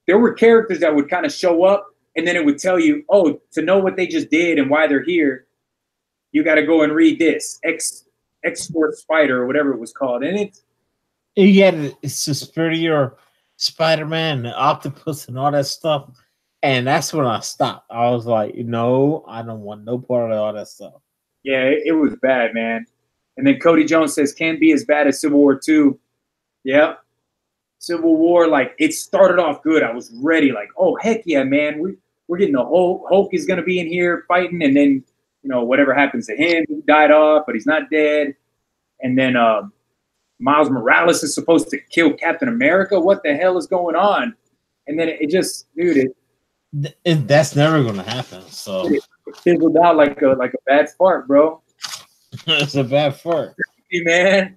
there were characters that would kind of show up and then it would tell you, oh, to know what they just did and why they're here, you got to go and read this X-Force Spider or whatever it was called, and it's a superior Spider-Man, the octopus, and all that stuff. And that's when I stopped. I was like, no, I don't want no part of all that stuff. Yeah, it was bad, man. And then Cody Jones says, can be as bad as Civil War 2. Yeah. Civil War, like, it started off good. I was ready, like, oh, heck yeah, man. We're getting the whole Hulk is going to be in here fighting. And then, whatever happens to him, he died off, but he's not dead. And then Miles Morales is supposed to kill Captain America. What the hell is going on? And then it just, dude, that's never going to happen. So it fizzled out like a bad fart, bro. It's a bad fart, hey, man.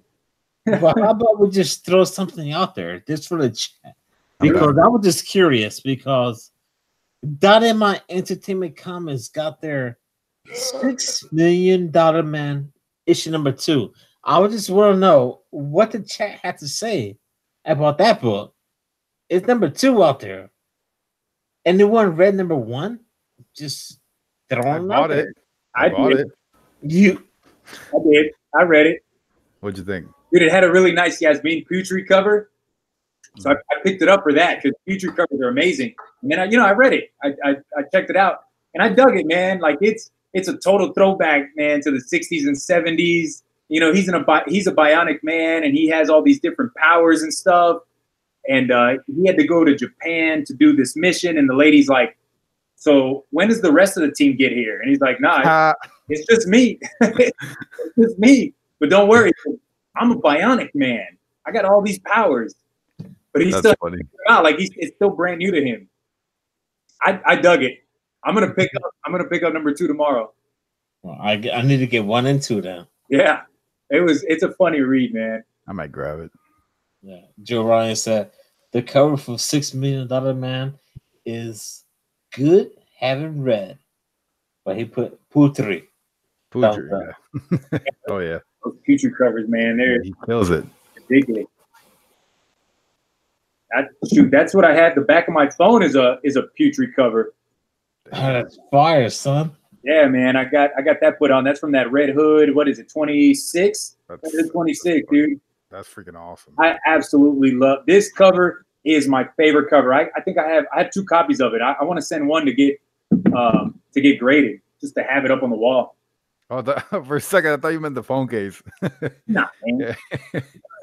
But how about we just throw something out there just for the chat? Because I was just curious because Dynamite Entertainment Comics got their $6 million man issue number 2. I would just want to know what the chat had to say about that book. It's number 2 out there. Anyone read number 1? Just throwing I bought it. I bought it. I did. I read it. What'd you think? Dude, it had a really nice Yasmin Putri cover. So I picked it up for that because Putri covers are amazing. And then I read it. I checked it out. And I dug it, man. Like it's a total throwback, man, to the 60s and 70s. He's a bionic man and he has all these different powers and stuff. And he had to go to Japan to do this mission. And the lady's like, so when does the rest of the team get here? And he's like, nah, it's just me. It's just me. But don't worry. I'm a bionic man. I got all these powers. But he's still out. Like it's still brand new to him. I dug it. I'm gonna pick up number 2 tomorrow. Well, I need to get 1 and 2 then. Yeah. It's a funny read, man. I might grab it. Yeah. Joe Ryan said the cover for $6 Million Man is good, haven't read. But he put Putri. Yeah. Oh yeah. Those Putri covers, man. He kills it. Ridiculous. That's what I had. The back of my phone is a Putri cover. Oh, that's fire, son. Yeah, man. I got that put on. That's from that Red Hood. What is it? 26? That's 26, dude. That's freaking awesome. I absolutely love this cover. Is my favorite cover. I think I have 2 copies of it. I want to send one to get graded, just to have it up on the wall. Oh, for a second, I thought you meant the phone case. Nah, man.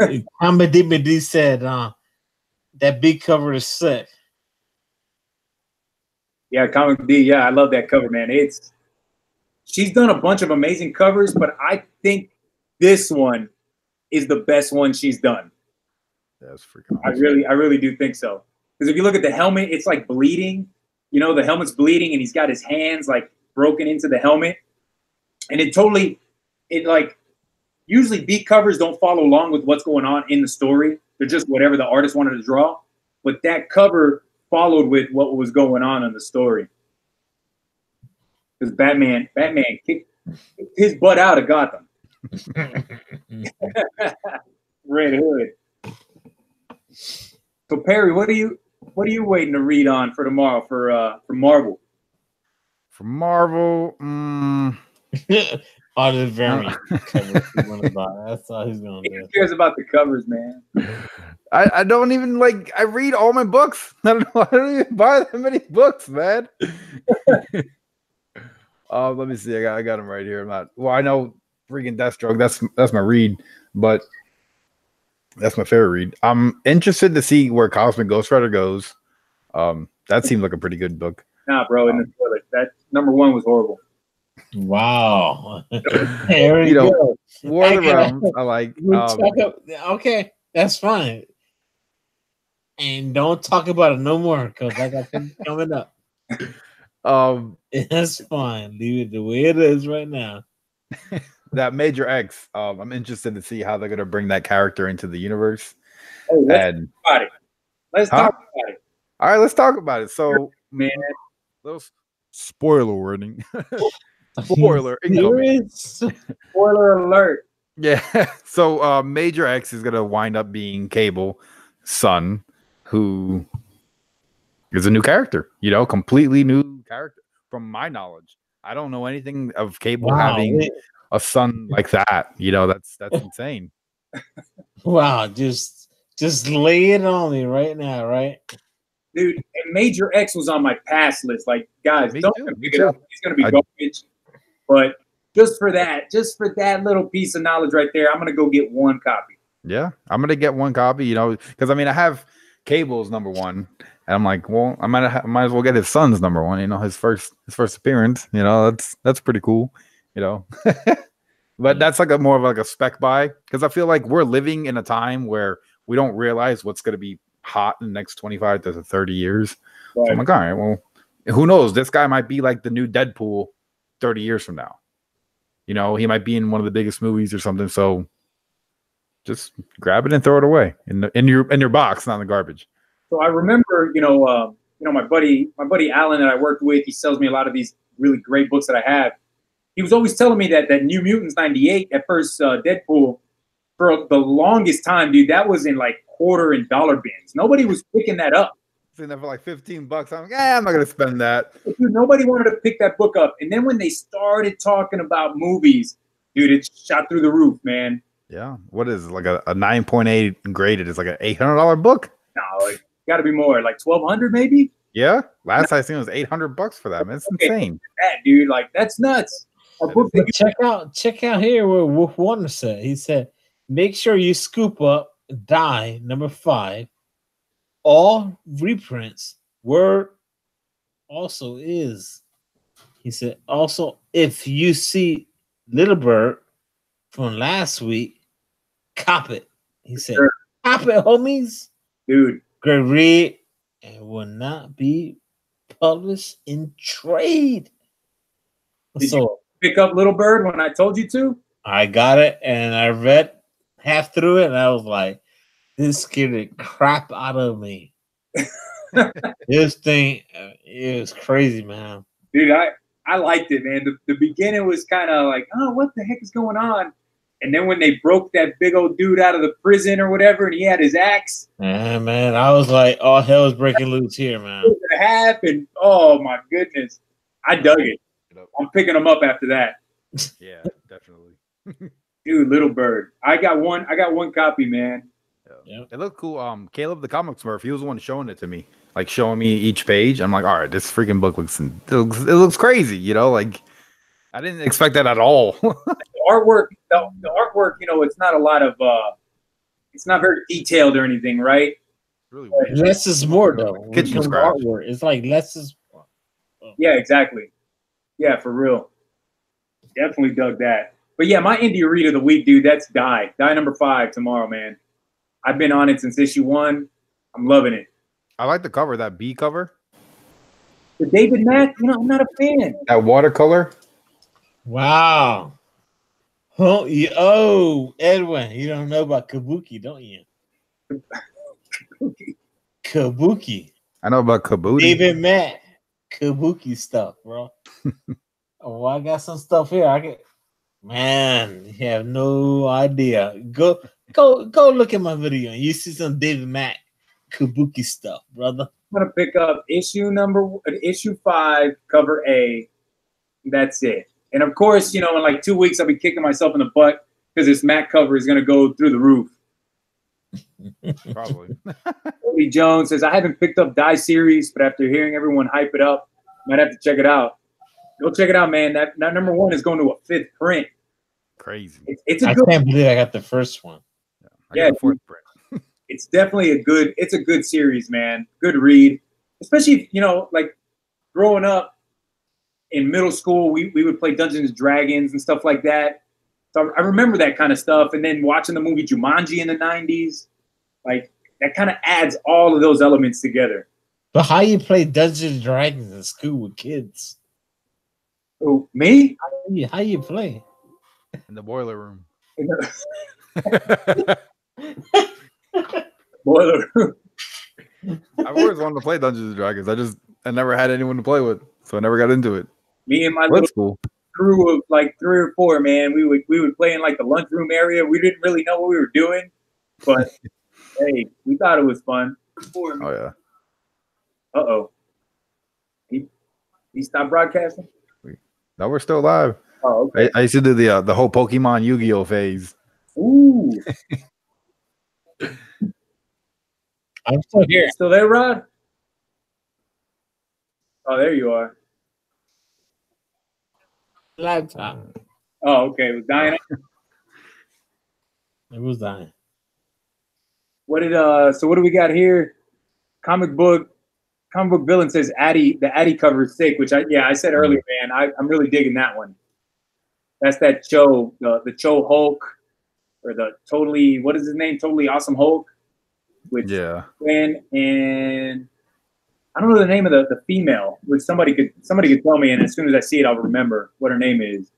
NCBD said that big cover is sick. Yeah, Comic D. Yeah, I love that cover, man. She's done a bunch of amazing covers, but I think this one is the best one she's done. That's freaking awesome. I really do think so. Because if you look at the helmet, it's like bleeding. The helmet's bleeding, and he's got his hands like broken into the helmet. And usually beat covers don't follow along with what's going on in the story. They're just whatever the artist wanted to draw. But that cover followed with what was going on in the story. Because Batman kicked his butt out of Gotham. Red Hood. So Perry, what are you waiting to read on for tomorrow for Marvel? For Marvel, all the variant covers you want to buy. That's all he's gonna do. Who cares about the covers, man? I don't even I read all my books. I don't even buy that many books, man. Let me see. I got them right here. I know freaking Deathstroke. That's my read, but that's my favorite read. I'm interested to see where Cosmic Ghost Rider goes. That seemed like a pretty good book. Nah, bro, in the toilet. That number 1 was horrible. Wow. There you go. War of the Realms, I like. Okay, that's fine. And don't talk about it no more because I got things coming up. That's fine. Leave it the way it is right now. that Major X. I'm interested to see how they're gonna bring that character into the universe. Hey, let's And talk about it. Let's Huh? talk about it, all right, let's talk about it. So, man. little spoiler warning. Spoiler incoming. Serious? Spoiler alert. Yeah. So Major X is gonna wind up being Cable's son, who is a new character, completely new character from my knowledge. I don't know anything of Cable Wow. having a son like that. That's insane. Wow, just lay it on me right now, right? Dude, and Major X was on my pass list. Like, guys, Me don't too, me pick it up. too. It's gonna be garbage. But just for that little piece of knowledge right there, I'm gonna go get one copy. Yeah, I'm gonna get one copy, because I have Cable's number one, and I'm like, well, I might as well get his son's number one, his first appearance, that's pretty cool, But that's like more of like a spec buy, because I feel like we're living in a time where we don't realize what's gonna be hot in the next 25 to 30 years. Right. So I'm like, all right, well, who knows? This guy might be like the new Deadpool 30 years from now. He might be in one of the biggest movies or something. So just grab it and throw it away in your box, not in the garbage. So I remember, my buddy Alan that I worked with, he sells me a lot of these really great books that I have. He was always telling me that New Mutants 98, that first Deadpool, for the longest time, dude, that was in like quarter and dollar bins. Nobody was picking that up. Seen that for like $15. I'm like, I'm not gonna spend that. Dude, nobody wanted to pick that book up. And then when they started talking about movies, dude, it shot through the roof, man. Yeah. What is it? Like a 9.8 graded? It's like an $800 book. No, it got to be more, like $1,200 maybe. Yeah. Last I seen it was $800 for that. Man, it's insane. That dude, like that's nuts. But check out here what Wolf Wonder said. He said, make sure you scoop up Die number 5. All reprints were also is. He said, also, if you see Little Bird from last week, cop it. He said, Sure. Cop it, homies. Dude. Great read and will not be published in trade. Did you pick up Little Bird when I told you to? I got it and I read half through it and I was like, this scared the crap out of me. This thing, it was crazy, man. Dude, I liked it, man. The beginning was kind of like, oh, what the heck is going on? And then when they broke that big old dude out of the prison or whatever, and he had his axe. Yeah, man, I was like, all hell is breaking loose here, man. It happened. Oh my goodness, I dug it. I'm picking them up after that. Yeah, definitely. Dude, Little Bird. I got one copy, man. Yeah. It looked cool. Caleb the Comic Smurf, he was the one showing it to me, like showing me each page. I'm like, all right, this freaking book looks crazy, like I didn't expect that at all. The artwork, it's not a lot of it's not very detailed or anything, right? Really weird. Less is more though. Kitchen scratch. Artwork. It's like less is more. Yeah, exactly. Yeah, for real. Definitely dug that. But yeah, my indie read of the week, dude, that's Die number 5 tomorrow, man. I've been on it since issue 1. I'm loving it. I like the cover, that B cover. The David Mack, I'm not a fan. That watercolor. Wow. Oh, Edwin, you don't know about Kabuki, don't you? Kabuki. I know about Kabuki. David Matt. Kabuki stuff, bro. Oh, I got some stuff here. Man, you have no idea. Go look at my video and you see some David Mack Kabuki stuff, brother. I'm gonna pick up issue 5, cover A. That's it. And of course, in like 2 weeks, I'll be kicking myself in the butt because this Mac cover is gonna go through the roof. Probably. Cody Jones says, I haven't picked up Die series, but after hearing everyone hype it up, might have to check it out. Go check it out, man. That number 1 is going to a 5th print. Crazy. It's a I good. can't believe I got the first one. I got a 4th print. It's definitely a good series, man. Good read, especially if, like growing up in middle school, we would play Dungeons and Dragons and stuff like that. So I remember that kind of stuff. And then watching the movie Jumanji in the 90s, like that kind of adds all of those elements together. But how you play Dungeons and Dragons in school with kids? Oh, me? How you play? In the boiler room. Boiler room. I've always wanted to play Dungeons and Dragons. I never had anyone to play with, so I never got into it. Me and my That's little cool. crew of like 3 or 4, man, we would play in like the lunchroom area. We didn't really know what we were doing, but hey, we thought it was fun. Oh yeah. Uh-oh. He stopped broadcasting? No, we're still live. Oh, okay. I used to do the whole Pokemon Yu-Gi-Oh phase. Ooh. I'm still here. Still there, Rod? Oh, there you are. Laptop. Oh, okay. It was dying. It was dying. So what do we got here? Comic book villain says the Addy cover is sick, which I said earlier, man. I'm really digging that one. That's that Cho, the Cho Hulk, or the what is his name? Totally Awesome Hulk. With and I don't know the name of the female, which somebody could tell me, and as soon as I see it, I'll remember what her name is.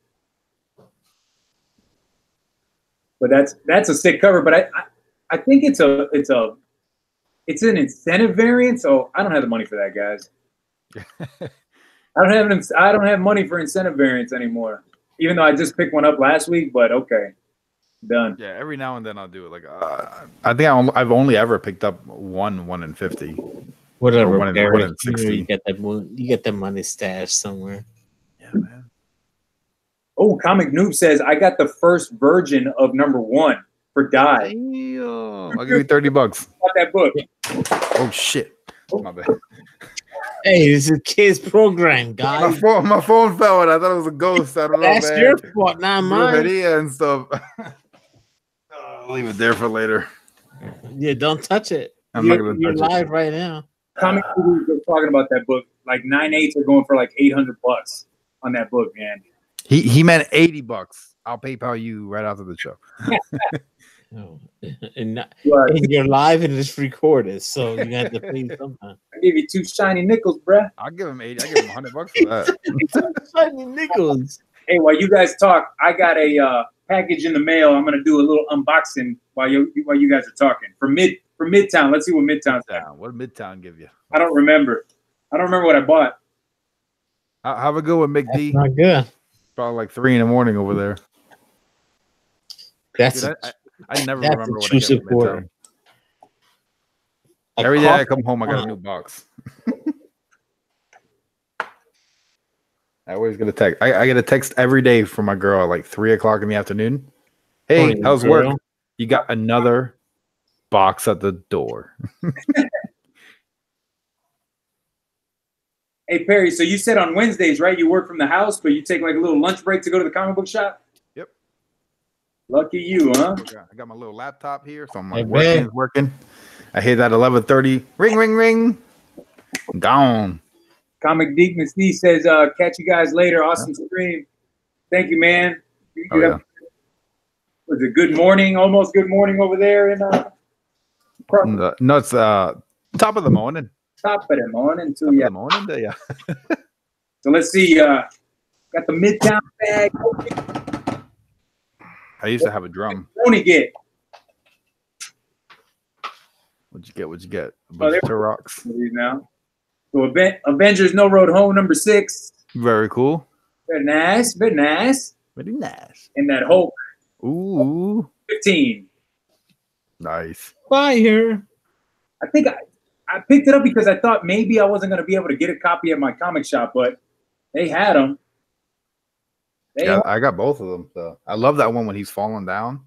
But that's a sick cover. But I think it's an incentive variant, so I don't have the money for that, guys. I don't have money for incentive variants anymore. Even though I just picked one up last week, but okay, done. Yeah, every now and then I'll do it. Like I think I've only ever picked up one in 50. Whatever. One in 60. You get that money stashed somewhere. Yeah, man. Oh, Comic Noob says I got the first version of #1 for Die. Damn. I'll give you $30. Got that book. Oh shit. My bad. Hey, this is a kids program, guys. My phone fell and I thought it was a ghost. I don't know. That's man. your fault, not mine. And stuff. I'll leave it there for later. Yeah, don't touch it. I'm not gonna you're touch live right now. Comic Noob was talking about that book. Like 9/8 are going for like $800 on that book, man. He meant $80. I'll PayPal you right after the show. No. And you're live and it's recorded, so you have to pay sometime. I give you 2 shiny nickels, bruh. I'll give him 80. I give him $100 for that. Shiny nickels. Hey, while you guys talk, I got a package in the mail. I'm gonna do a little unboxing while you guys are talking from Midtown. Let's see what Midtown's at. What did Midtown give you? I don't remember what I bought. Have a good one, McD. Not good. Probably like 3 in the morning over there. That's Dude, I never that's remember a what true I get from supporter. Midtown. Every day I come home, I got a new box. I always get a text. I get a text every day from my girl at like 3 o'clock in the afternoon. Hey, how's work? You got another box at the door. Hey, Perry, so you said on Wednesdays, right? You work from the house, but you take like a little lunch break to go to the comic book shop? Yep. Lucky you, huh? I got my little laptop here, so I'm like working. I hit that 11:30. Ring, ring, ring. Gone. Comic Deep Mystique says, catch you guys later. Awesome stream. Thank you, man. Was it good morning? Almost good morning over there in no, it's top of the morning. Top of the morning too, Top yeah. of the morning, yeah. So let's see. Got the Midtown bag. I used to have a drum. Only get. What'd you get? A bunch of rocks. Now. So Avengers No Road Home #6. Very cool. Very nice. Very nice. Very nice. And that Hulk. Ooh. 15. Nice. Fire. I think I picked it up because I thought maybe I wasn't going to be able to get a copy at my comic shop, but they had them. I got both of them. So I love that one when he's falling down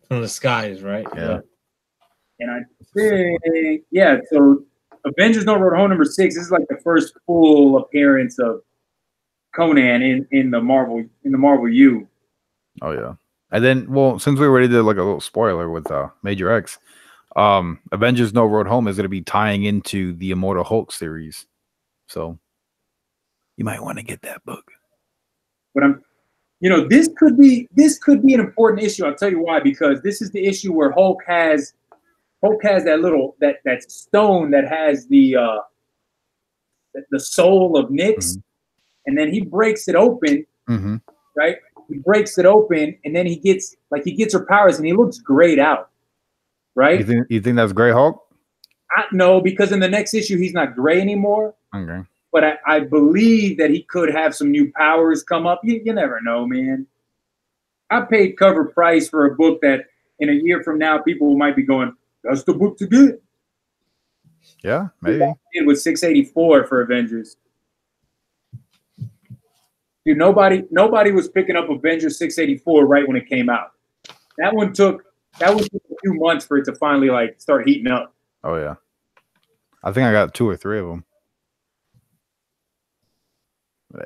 from the skies, right? Yeah. And I think, so Avengers No Road Home #6. This is like the first full appearance of Conan in the Marvel U. Oh yeah. And then, well, since we already did like a little spoiler with Major X, Avengers No Road Home is going to be tying into the Immortal Hulk series, so you might want to get that book. But this could be an important issue. I'll tell you why. Because this is the issue where Hulk has that little that stone that has the soul of Nyx, and then he breaks it open, right? he breaks it open, and then he gets her powers, and he looks grayed out, right? You think that's Grey Hulk? No, because in the next issue he's not gray anymore. Okay. But I believe that he could have some new powers come up. You never know, man. I paid cover price for a book that in a year from now people might be going, "That's the book to get." Yeah, maybe. It was 684 for Avengers. Dude, nobody was picking up Avengers 684 right when it came out. That one took a few months for it to finally like start heating up. Oh yeah, I think I got 2 or 3 of them.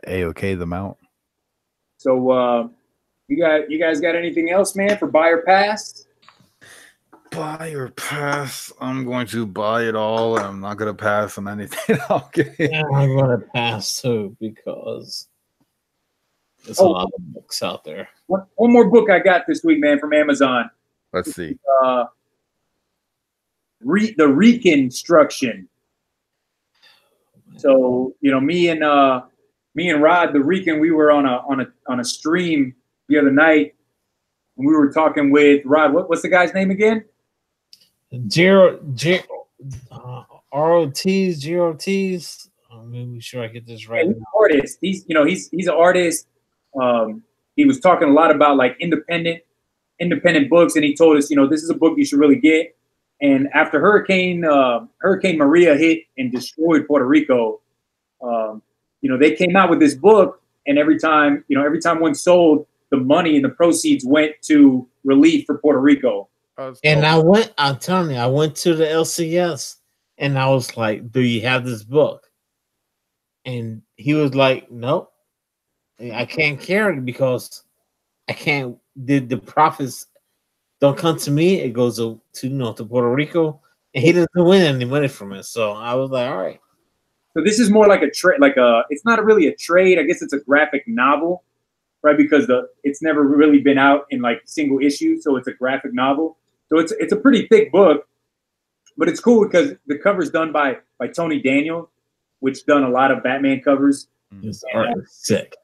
A-OK them out. So you guys got anything else, man, for buy or pass? Buy or pass? I'm going to buy it all, and I'm not going to pass on anything. Yeah, I'm going to pass too because there's a lot of books out there. One more book I got this week, man, from Amazon. Let's see. The Reconstruction. So me and Rod, the Rican, we were on a stream the other night, and we were talking with Rod. What's the guy's name again? ROTs, GRTs. I'm maybe sure I get this right. He's an artist. He's an artist. He was talking a lot about like independent books, and he told us, this is a book you should really get. And after Hurricane Maria hit and destroyed Puerto Rico, they came out with this book, and every time one sold, the money and the proceeds went to relief for Puerto Rico. And I'm telling you, I went to the LCS and I was like, "Do you have this book?" And he was like, "Nope, I can't carry it because I can't. The profits don't come to me. It goes to Puerto Rico, and he doesn't win any money from it." So I was like, "All right." So this is more like a trade, it's not really a trade. I guess it's a graphic novel, right? Because it's never really been out in like single issues, so it's a graphic novel. So it's a pretty thick book, but it's cool because the cover's done by Tony Daniel, which done a lot of Batman covers. It's sick.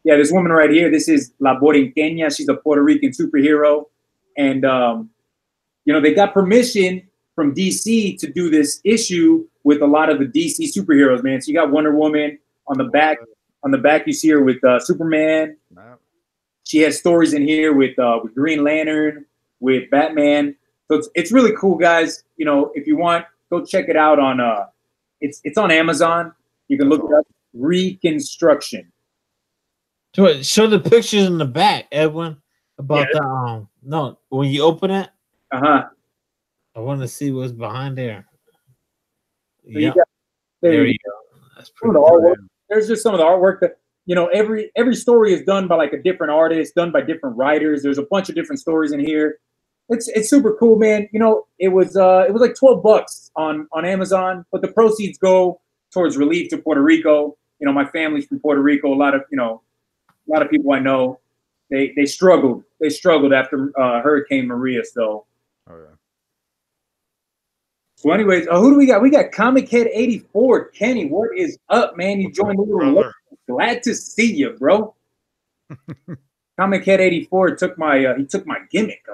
Yeah, this woman right here, this is La Borinqueña. She's a Puerto Rican superhero. And, they got permission from DC to do this issue with a lot of the DC superheroes, man. So you got Wonder Woman on the back. On the back, you see her with Superman. She has stories in here with Green Lantern, with Batman. So it's really cool, guys. If you want, go check it out on it's on Amazon. You can look it up. Reconstruction. Show the pictures in the back, Edwin, about the when you open it. I want to see what's behind there. So yeah, there you go. That's pretty cool. There's just some of the artwork that every story is done by like a different artist, done by different writers. There's a bunch of different stories in here. It's super cool, man. It was like $12 on Amazon, but the proceeds go towards relief to Puerto Rico. My family's from Puerto Rico. A lot of people I know, they struggled. They struggled after Hurricane Maria. So, So anyways, who do we got? We got Comic Head 84. Kenny, what is up, man? You joined the little. Glad to see you, bro. Comic Head 84 took my gimmick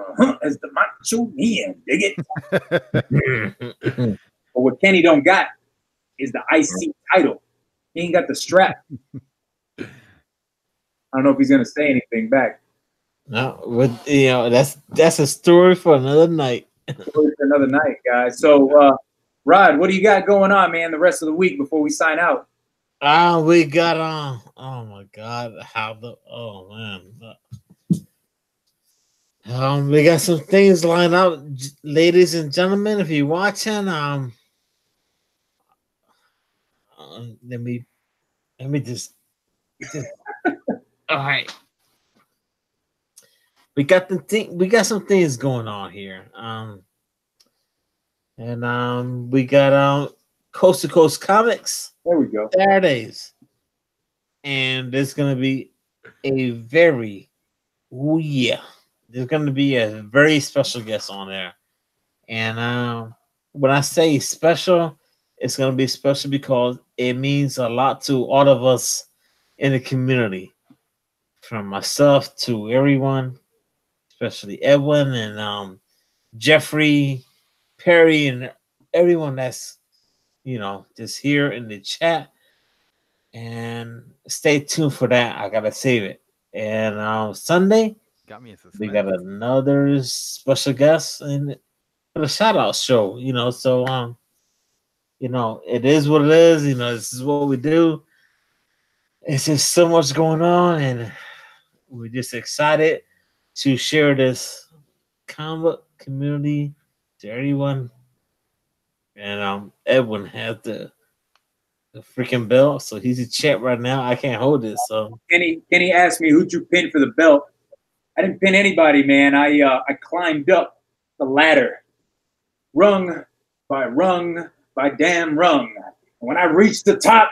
as the Macho Man. Dig it? But what Kenny don't got is the IC title. He ain't got the strap. I don't know if he's gonna say anything back. No, that's a story for another night. Story for another night, guys. So, Rod, what do you got going on, man? The rest of the week before we sign out. We got oh my god, we got some things lined up, ladies and gentlemen. If you're watching, let me just all right. We got some things going on here. We got Coast to Coast Comics. There we go. Saturdays. And there's gonna be there's gonna be a very special guest on there. And when I say special, it's gonna be special because it means a lot to all of us in the community. from myself to everyone, especially Edwin and Jeffrey, Perry, and everyone that's just here in the chat. And stay tuned for that. I gotta save it. And Sunday, Got me in suspense. we got another special guest and a shout out show. So it is what it is. This is what we do. It's just so much going on, and we're just excited to share this comic community to everyone. And Edwin has the freaking belt, so he's in chat right now. I can't hold it. So Kenny asked me who'd you pin for the belt. I didn't pin anybody, man. I climbed up the ladder, rung by damn rung. And when I reached the top,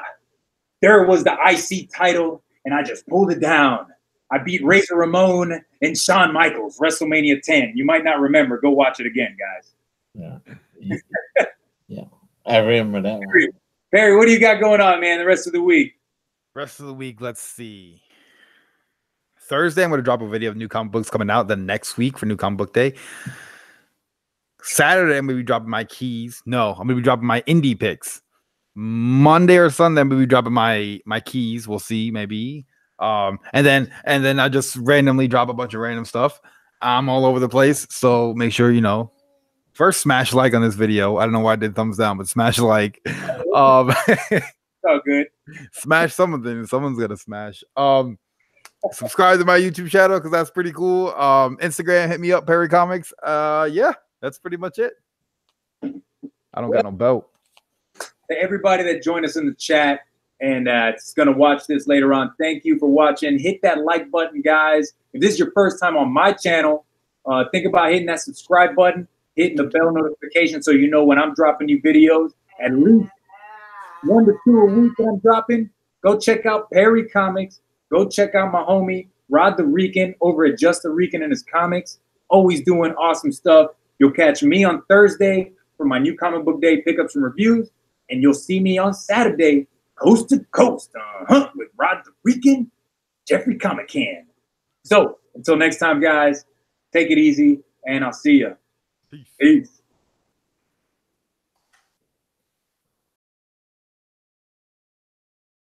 there was the IC title, and I just pulled it down. I beat Razor Ramon and Shawn Michaels, WrestleMania 10. You might not remember. Go watch it again, guys. Yeah, yeah, I remember that one. Perry, what do you got going on, man, the rest of the week? Rest of the week, let's see. Thursday, I'm going to drop a video of new comic books coming out the next week for New Comic Book Day. Saturday, I'm going to be dropping my keys. No, I'm going to be dropping my indie picks. Monday or Sunday, I'm going to be dropping my keys. We'll see, maybe. And then I just randomly drop a bunch of random stuff. I'm all over the place, so make sure first smash like on this video. I don't know why I did thumbs down, but smash like. Oh, good. Smash something. Someone's gonna smash. Subscribe to my YouTube channel because that's pretty cool. Instagram, hit me up, Perry Comics. Yeah, that's pretty much it. I don't got no belt. To everybody that joined us in the chat and it's gonna watch this later on, thank you for watching. Hit that like button, guys. If this is your first time on my channel, think about hitting that subscribe button, hitting the bell notification so you know when I'm dropping new videos. At least 1 to 2 a week that I'm dropping. Go check out Perry Comics. Go check out my homie Rod the Rican over at Just the Rican and his comics. Always doing awesome stuff. You'll catch me on Thursday for my New Comic Book Day pickups and reviews, and you'll see me on Saturday, coast to coast, with Rod the Rican, Jeffrey Comic Can. So until next time, guys, take it easy, and I'll see you. Peace.